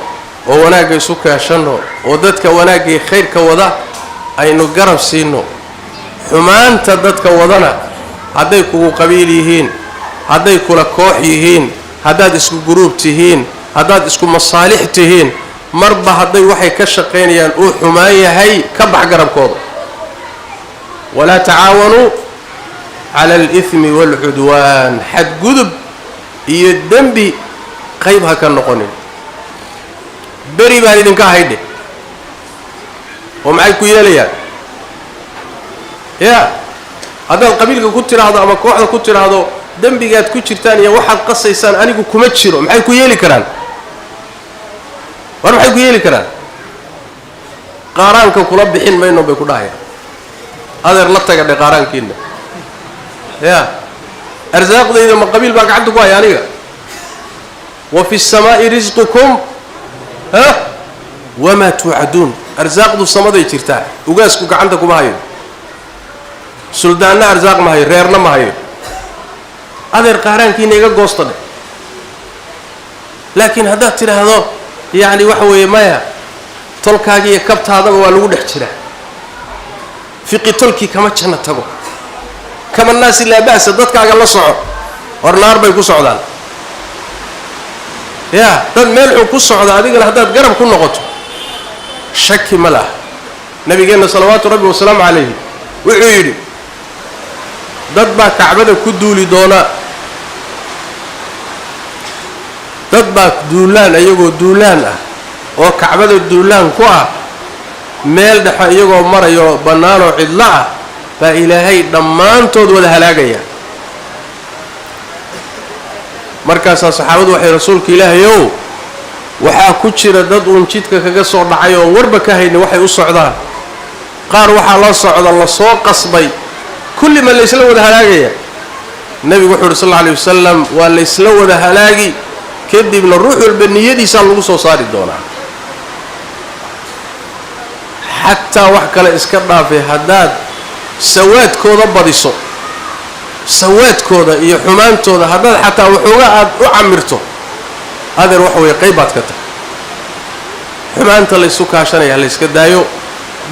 ووناك يسوكا شنو ودتك وناك خير كوضع أنه قرب سينو حمان تدتك وضنا هدايكو قبيليهين هدايكو لكوحيهين هداد اسكو جروب تهين هداد اسكو مصالح تهين مربى هداي وحي كشقين ينقو حماية هاي كبح قرب كوضع ولا تعاونوا على الإثم والعدوان حد قذب يدنبي قيبها كالنقونين بري باني دنكا هيدي ومعايكو ياليا يا هذا القبيل كنت هذا أما كوحدة كنت هذا دنبي قاد كتير تانية واحد قصة يسان أنيكو كمتشيرو معايكو يالي كران ومعايكو يالي كران قارانك كلاب بحين ما إنه بيكو داهية هذا رلطة قد قاران كينا يا أرزاق ذي إذا مقابل باك عندك يعني وفي السماء رزقكم ها وما توعدون أرزاق ذو السماء ذي ترتاح وقاسكك عندكم هاي سلطاننا أرزاق ما هي ريرنا ما هي هذا قاران كينا يقا قوسطنا لكن هذا ترى هذا يعني وحوي مايا تلقاقي كبت هذا والود احتراه في قتلك كما كان تقو كما الناس لا بأس ضدك على الله صعب والنار بيكون صعدان يا ضد ملح كو صعدان هذيك الهدات قرب كل نقطه شك ملا نبي قالنا صلوات ربي وسلام عليه وعيري ضد با كعبده كدولي دونا ضد با دولان ايغو دولان oo kacbada duulaan ku ah meel dhaxa iyagoo marayo banaano cidla ah ba ilaahay dhamaantood wada halaagaya markaas saxaabadu waxay rasuulka ilaahayow waxa ku jira dad uun jidka kaga soo dhacay oo warba ka hayni waxay u socdaan qaar waxa la socda la soo qasbay kulli ma leysla wada halaagaya nabigu wuxuu sallallahu alayhi wasallam waa leysla wada halaagi kadibna ruuxul baniyadiisa lagu soo saari doonaa حتى وحكلا إسكرنا في هداد سواد كودا بديسو سواد كودا يحمان تودا هداد حتى وحوغا وعمرتو هذا روحو يقيبات كتا حمان تلا يسوكا عشان يهلا يسكدايو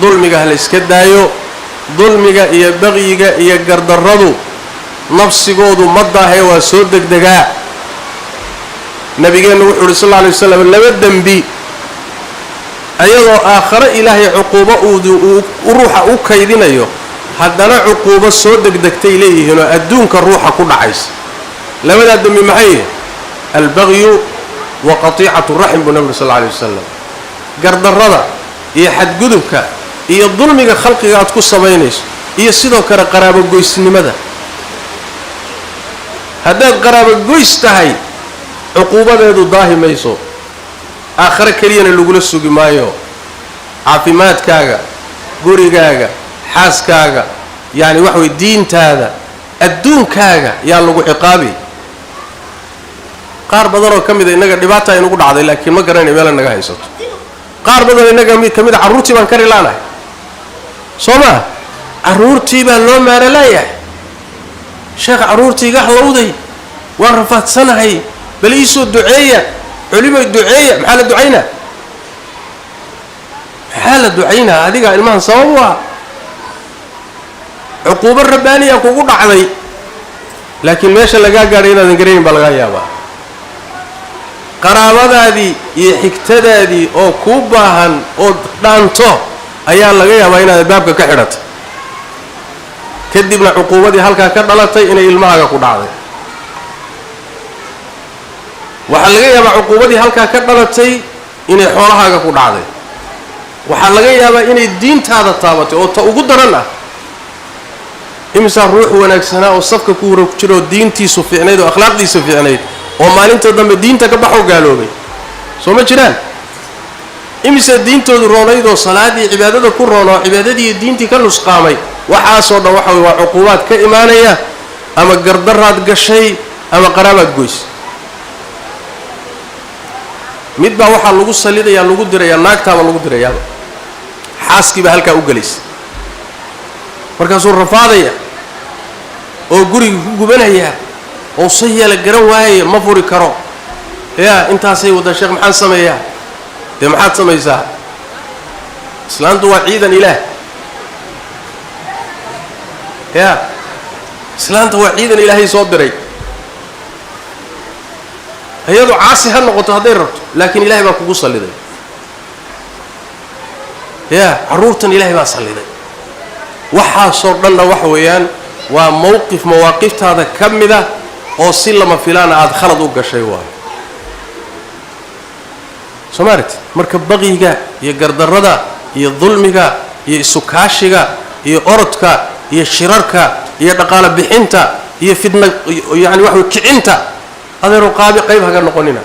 ظلميغا هلا يسكدايو ظلميغا يبغيغا يقردردو نفسي قودو مضا هيوا سودك دقا نبينا وحوري صلى الله عليه وسلم لبدن بي ayadoo aakhira ilaahay cuquubo uu ruuxa u kaydinayo haddana cuquubo soo degdegtay leeyihiin oo adduunka ruuxa ku dhacaysa labada dambi maxay albaghy wa qati'atu rahim nabi sallallahu alayhi wasallam gardarrada iyo xadgudubka iyo dulmiga khalqiga aad ku sameynayso iyo sidoo kale qaraabo goysnimada haddaad qaraabo goys tahay cuquubadeedu daahimayso آخر كلينا اللي يقول السوق مايو عافيمات كاغا قوري كاغا حاس كاغا يعني وحوي الدين هذا الدون كاغا يا الله عقابي قار بدر كم إذا إنك دبعتها ينقول عادي لكن ما قرني ولا إنك هيسوت قار بدر إنك كم إذا عروتي من كري لانا سوما عروتي باللون مارلايا شيخ عروتي قح لودي ورفت سنة هي بليسو الدعية علم الدعية محل الدعينا حالة دعينا هذه قال المهن سوا عقوبة الربانية كوكو دعضي لكن ماشا لقا قارينا ذنقرين بالغايابا قرابة هذه يحكتد هذه أو كوباهن أو دانتو أيان لقايابا إنا بابك كحرت كدبنا عقوبة دي هلكا كدلتي إنا إلماها كو دعضي waxaa laga yaabaa cuquubadii halka ka dhalatay inay xoolahaaga ku dhacday waxaa laga yaabaa inay diintaada taabatay oo ta ugu daran ah imisa ruux wanaagsanaa oo safka ku hor jiro diintiisu fiicneed oo akhlaaqdiisu fiicneed oo maalinta dambe diinta ka baxo gaaloobay soo ma jiraan imisa diintoodu roonayd oo salaadii cibaadada ku roono cibaadadii diintii ka nusqaamay waxa soo dhaw waxa waa cuquubaad ka iimaanaya ama gardaraad gashay ama qaraabad goys mid baa waxa lagu salidayaa lagu dirayaa naagtaaba lagu dirayaa xaaskiiba halka u galeys markaasuu rafaadaya oo guriga ku gubanaya oo sayala garan waaye ma furi karo intaasay wada sheekh maxaan sameeyaa maxaad samaysaa islaantu waa ciidan ilaah islaanta waa ciidan ilaahay soo diray ayadu caasi ha noqoto haday rabto laakiin ilaahay baa kugu saliday caruurtan ilaahay baa saliday waxa soo dhanna wax weeyaan waa mowqif mawaaqiftaada kamida oo si lama filaan aad khalad u gashay waa Soomaaliyeed marka baqiga iyo gardarrada iyo dulmiga iyo isukaashiga iyo orodka iyo shirarka iyo dhaqaale bixinta iyo fidna yaani wax kicinta adeero qayb haga noqonina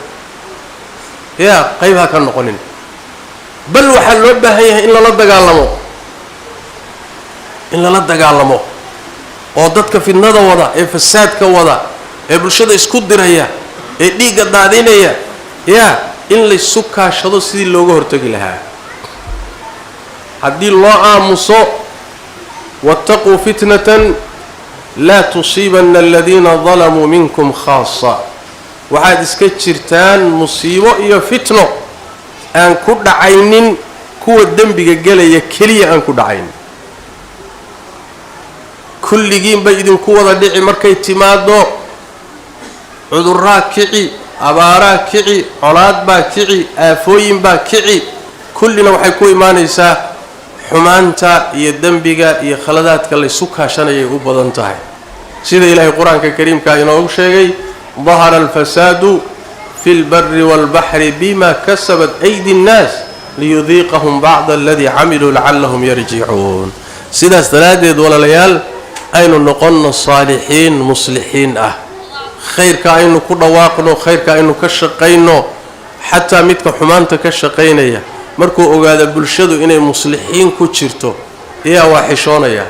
qayb haga noqonina bal waxa loo baahan yahay in la dagaalamo oo dadka fidnada wada ee fasaadka wada ee bulshada isku diraya ee dhiiga daadinaya in la isu kaashado sidii looga hortagi lahaa haddii loo aamuso wattaquu fitnatan la tusiibanna alladhina dhalamuu minkum khaassa waxaad iska jirtaan musiibo iyo fitno aan ku dhacaynin kuwa dembiga galaya kaliya aan ku dhacaynin kulligiin bay idinku wada dhici markay timaado cudurraa kici abaaraa kici colaad baa kici aafooyin baa kici kullina waxay ku imaanaysaa xumaanta iyo dembiga iyo khaladaadka la isu kaashanayay u badan tahay sida ilaahay quraanka kariimka inoo sheegay ظهر الفساد في البر والبحر بما كسبت أيدي الناس ليذيقهم بعض الذي عملوا لعلهم يرجعون سيدا استرادد ولا ليال أين نقلن الصالحين مصلحين خير كأنه كل واقنه خير كأنه كشقينه حتى متك حمانت كشقينية مركو أقاد بالشدو إني مصلحين كتشرتو هي واحشونية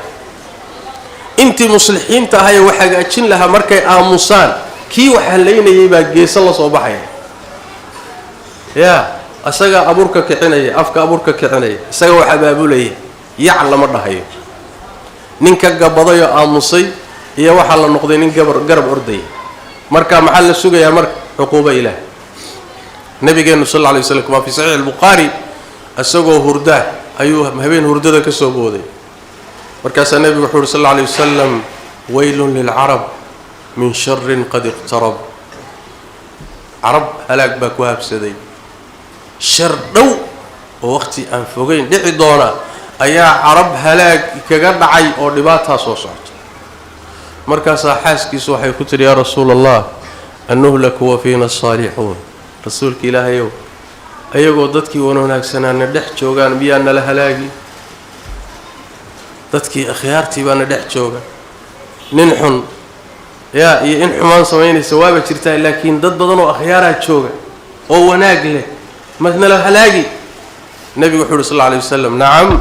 انت مصلحين تهي وحاجاتين لها مركي آموسان كي وحلينا يبقى جيس الله صباحي أسجى أبورك كعنية أفك أبورك كعنية أسجى وحبابولي يعلم الرهيب نينك جبضي آموسي هي وحلا نقدين جرب أرضي مركا محل السوق يا مرك عقوبة إله النبي صلى الله عليه وسلم كما في صحيح البخاري السوق هرداه أيوه ما بين هرداه كالسوق هذي مركز النبي صلى الله عليه وسلم ويل للعرب من شر قد اقترب عرب هلاك بكواب سدي شر دو ووقتي أنفقين دعي دونا أيا عرب هلاك كجرعي أو رباطها صوصات مركز حاسكي صوحي كتر يا رسول الله أن نهلك وفينا الصالحون رسولك إلهي يو أيقو ضدكي ونهناك سنة ندح جوغان بيانا لهلاكي ضدكي أخيارتي بانا دح جوغان ننحن إن حمان سمين سوابة شرتاي لكن ضد بدن وأخيارها تشوجا أو ناقله مثل الهلاقي النبي محمد صلى الله عليه وسلم نعم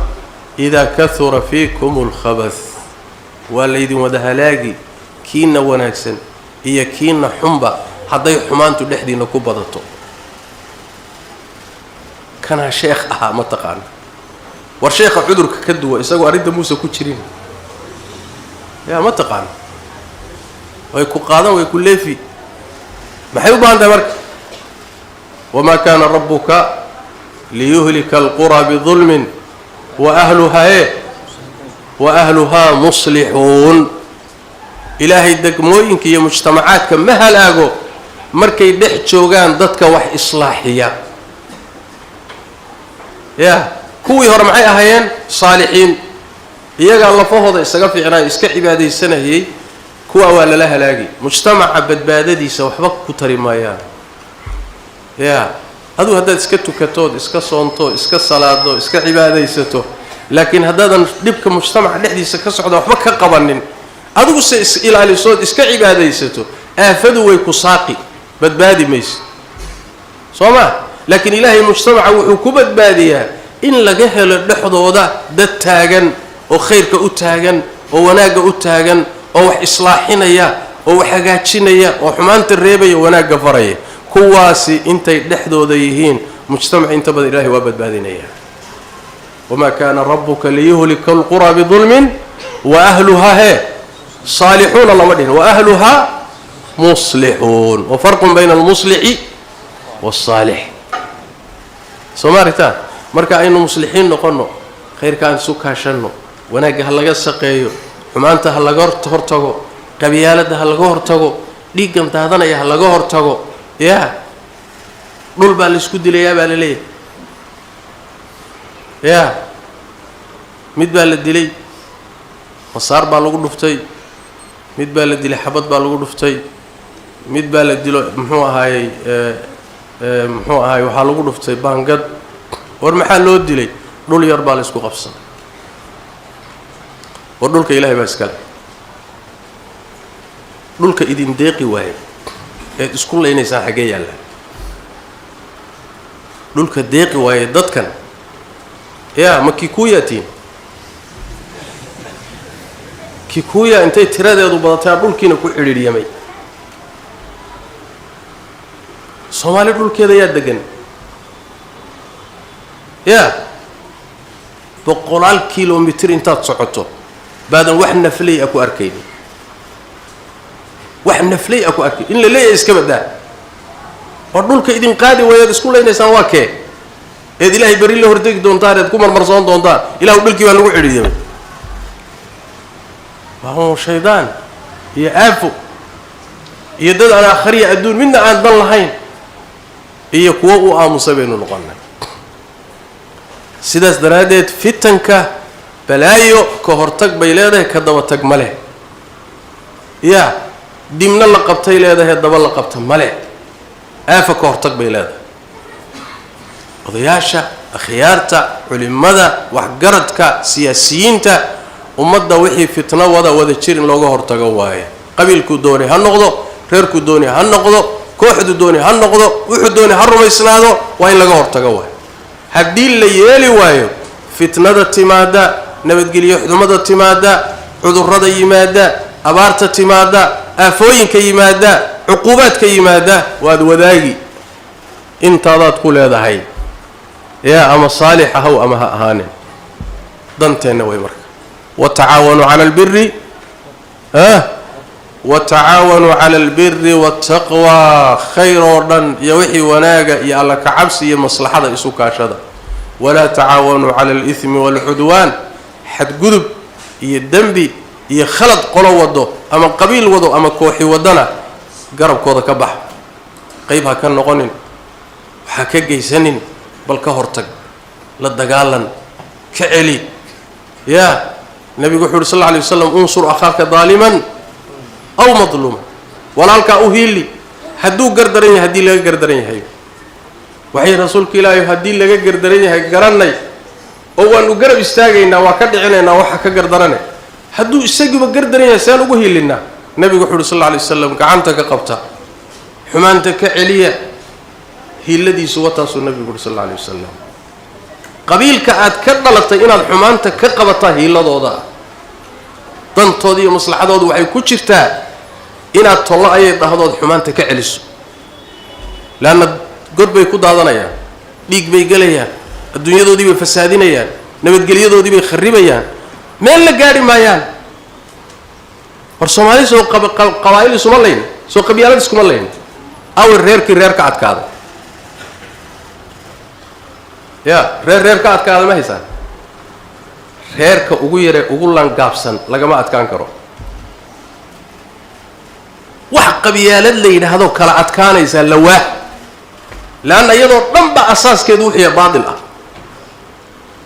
إذا كثر فيكم الخبث والذي وده هلاقي كينا وناكسن هي كينا حنبا حضي حمان تلحدي نكوبضته كان شيخ متقان والشيخ عذرك كدوا يسقوا أريد موسى كتشرين يا متقان ويكون قادم ويكون ليفي محيوب عند مرك وما كان ربك ليهلك القرى بظلم وأهلها مصلحون إلهي دقموينك يا مجتمعات ما هلاقو مركي دح جوغان ددك wax islaaxiya kuwii hore maxay ahaayeen saalixiin iyaga lafahooda isaga fiicnaa iska cibaadeysanayay kuwa waa la halaagi mujtamaca badbaadadiisa waxba ku tari maayaan adu haddaad iska tukatood iska soonto iska salaado iska cibaadeysato laakiin haddaadan dhibka mujtamaca dhexdiisa ka socdo waxba ka qabanin adigu se is ilaalisood iska cibaadeysato aafadu way ku saaqi badbaadi mayso sooma laakiin ilaahay mujtamaca wuxuu ku badbaadiyaa in laga helo dhexdooda dad taagan oo khayrka u taagan oo wanaaga u taagan oo wax islaaxinaya oo wax hagaajinaya oo xumaanta reebaya wanaaga faraya kuwaasi intay dhexdooda yihiin mujtamac inta badan ilaahay waa badbaadinaya wama kana rabbuka liyuhlika alqura bidulmin wa ahluha صالحون الله ودين وأهلها مصلحون وفرق بين المصلح والصالح سمارتا مركا أين مصلحين نقولنا خير كان سكها شنو وناجي هلا جسقيو حمانته هلا جرت هرتجو قبيلة هلا جرتجو ليجم تهذنا يا هلا جرتجو يا دول بالسكود لي يا باللي يا مد بالدلي وصار بالوجود نفتي mid baa la dilay xabad baa lagu dhuftay mid baa la dilo muxuu ahaay waxa lagu dhuftay baangad war maxaa loo dilay dhul yar baa la isku qabsaday war dhulka ilaahay baa iska dhulka idin deeqi waay ee isku leeynaysan xagee yaala dhulka deeqi waay dadkan maki ku yaatiin kikuya intay tiradeedu badatay dhulkiina ku xiriiriyay Soomaali dhulkeeda yaa degan boqolaal kiiloomitir intaad socoto baadan wax naflay ku arkay in la leeyahay iska badaa oo dhulka idin qaadi wayad isku leeynaysan waa kee ee ilaahay bari la hortagi doontaan ee ku marmarsoon doontaan ilaahu dhulkii baa lagu xiriiriyay وهو شيطان يعفو يدل على آخرية أدون منا عن ضل هين يكوى آمصبين نقلنا سيداس درادت فتنك بلايو كهرتك بيلاده كدوتك مله دمنا لقبتي لاده هدبا لقبت مله آفا كهرتك بيلاده وضياشة أخيارتا علمدا وحقرتك سياسيينتا ummadda wixii fitna wada jirin looga hortago waaye qabiilku doonay ha noqdo reerku doonay ha noqdo kooxdu doonay ha noqdo wuxuu doonay ha rumaysnaado waa in laga hortago waaye haddii la yeeli waayo fitnada timaada nabadgelyo xumada timaada cudurrada yimaada abaarta timaada aafooyinka yimaada cuqubaadka yimaada waad wadaagi intaadaad ku leedahay ama saalix ahaw ama ha ahaanin danteena way marka وتعاونوا على البر وتعاونوا على البر والتقوى خير ودن يوحي وناغا يا الله كعبس يا مصلحه اسو كاشدا ولا تعاونوا على الاثم والعدوان حد قلب يا دنبي يا خلط قلو ودو اما قبيل ودو اما كوخي ودنا قرب كودا كبح قيبها كان نقونين waxa ka geysanin bal ka hortag la dagaalan ka celi النبي يقول صلى الله عليه وسلم انصر أخاك ظالما أو مظلوما ولالك أهيلي هدو قردرين هدي لك قردرين هاي وحي رسولك لا يهدي لك قردرين هاي قرني أو أن قرب استاغينا وكد علينا وحكا قردرنا هدو استاغي بقردرين سان أهيلنا النبي يقول صلى الله عليه وسلم كعنتك قبتا حمانتك عليا هي الذي سوتها النبي يقول صلى الله عليه وسلم qabiilka aad ka dhalatay inaad xumaanta ka qabataa hiiladooda dantoodii iyo maslaxadoodu waxay ku jirtaa inaad tolo ay dhahdood xumaanta ka celiso laana god bay ku daadanayaan dhiig bay galayaan adduunyadoodii bay fasaadinayaan nabadgelyadoodii bay kharibayaan meel la gaari maayaan war Soomaali soo qabaa'il isuma leyn soo qabiilad iskuma leyn aw reerka adkaada reer ka adkaada ma haysan reerka ugu yare ugu langaabsan lagama adkaan karo wax qabyaalad la yidhaahdo kala adkaanaysa lawaa laana iyadoo dhanba asaaskeedu wixii baadil ah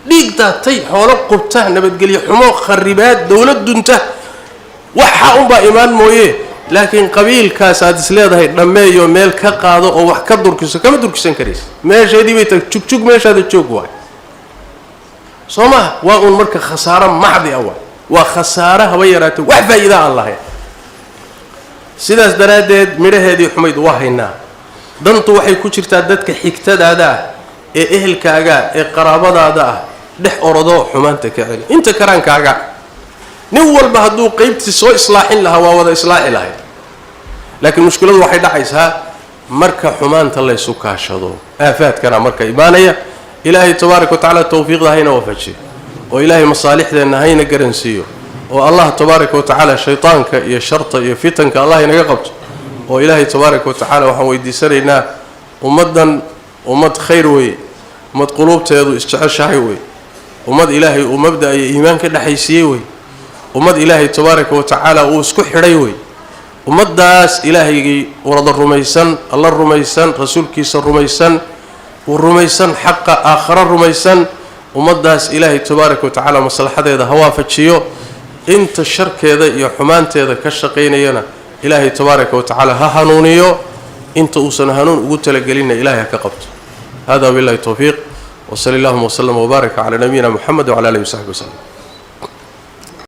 dhiig daatay xoolo qubta nabadgelyo xumo kharibaad dawlad dunta waxa unba imaan mooyee laakiin qabiilkaas aad isleedahay dhameeyo meel ka qaado oo wax ka durkiso kama durkisan karaysa meesheedii bay tag jugjug meeshaada joog waay sooma waa un marka khasaaro maxdi ah waa khasaaro haba yaraatay wax faa'iido aan lahayn sidaas daraadeed midhaheedii xumayd waa haynaa dantu waxay ku jirtaa dadka xigtadaada ah ee ehelkaaga ee qaraabadaada ah dhex orodo xumaanta ka celi inta karaankaaga nin walba hadduu qaybtii soo islaaxin lahaa waa wada islaaxi lahayd laakiin mushkiladu waxay dhacaysaa marka xumaanta la isu kaashado aafaadkana marka imaanaya ilaahay tabaaraka wa tacaala tawfiiqda hayna waafajiyo oo ilaahay masaalixdeenna hayna garansiiyo oo allah tabaaraka wa tacaala shaytaanka iyo sharta iyo fitanka allah inaga qabto oo ilaahay tabaaraka wa tacaala waxaan weydiisanaynaa ummaddan ummad khayr weeye ummad quluubteedu isjeceshahay weeye ummad ilaahay uu mabda iyo iimaan ka dhexaysiiyey weeye ummad ilaahay tabaaraka wa tacaala uu isku xidhay weeye ummaddaas ilaahaygi warada rumaysan alla rumaysan rasuulkiisa rumaysan ورميسان حق آخر رميسان ومداس إلهي تبارك وتعالى مصلحة هذا هوافجيو انت الشرك هذا يا حمان هذا كشقين ينا إلهي تبارك وتعالى هانونيو انت أوسن هانون وقلت لقلنا إلهي كقبت هذا بالله التوفيق وصلى الله وسلم وبارك على نبينا محمد وعلى آله وصحبه وسلم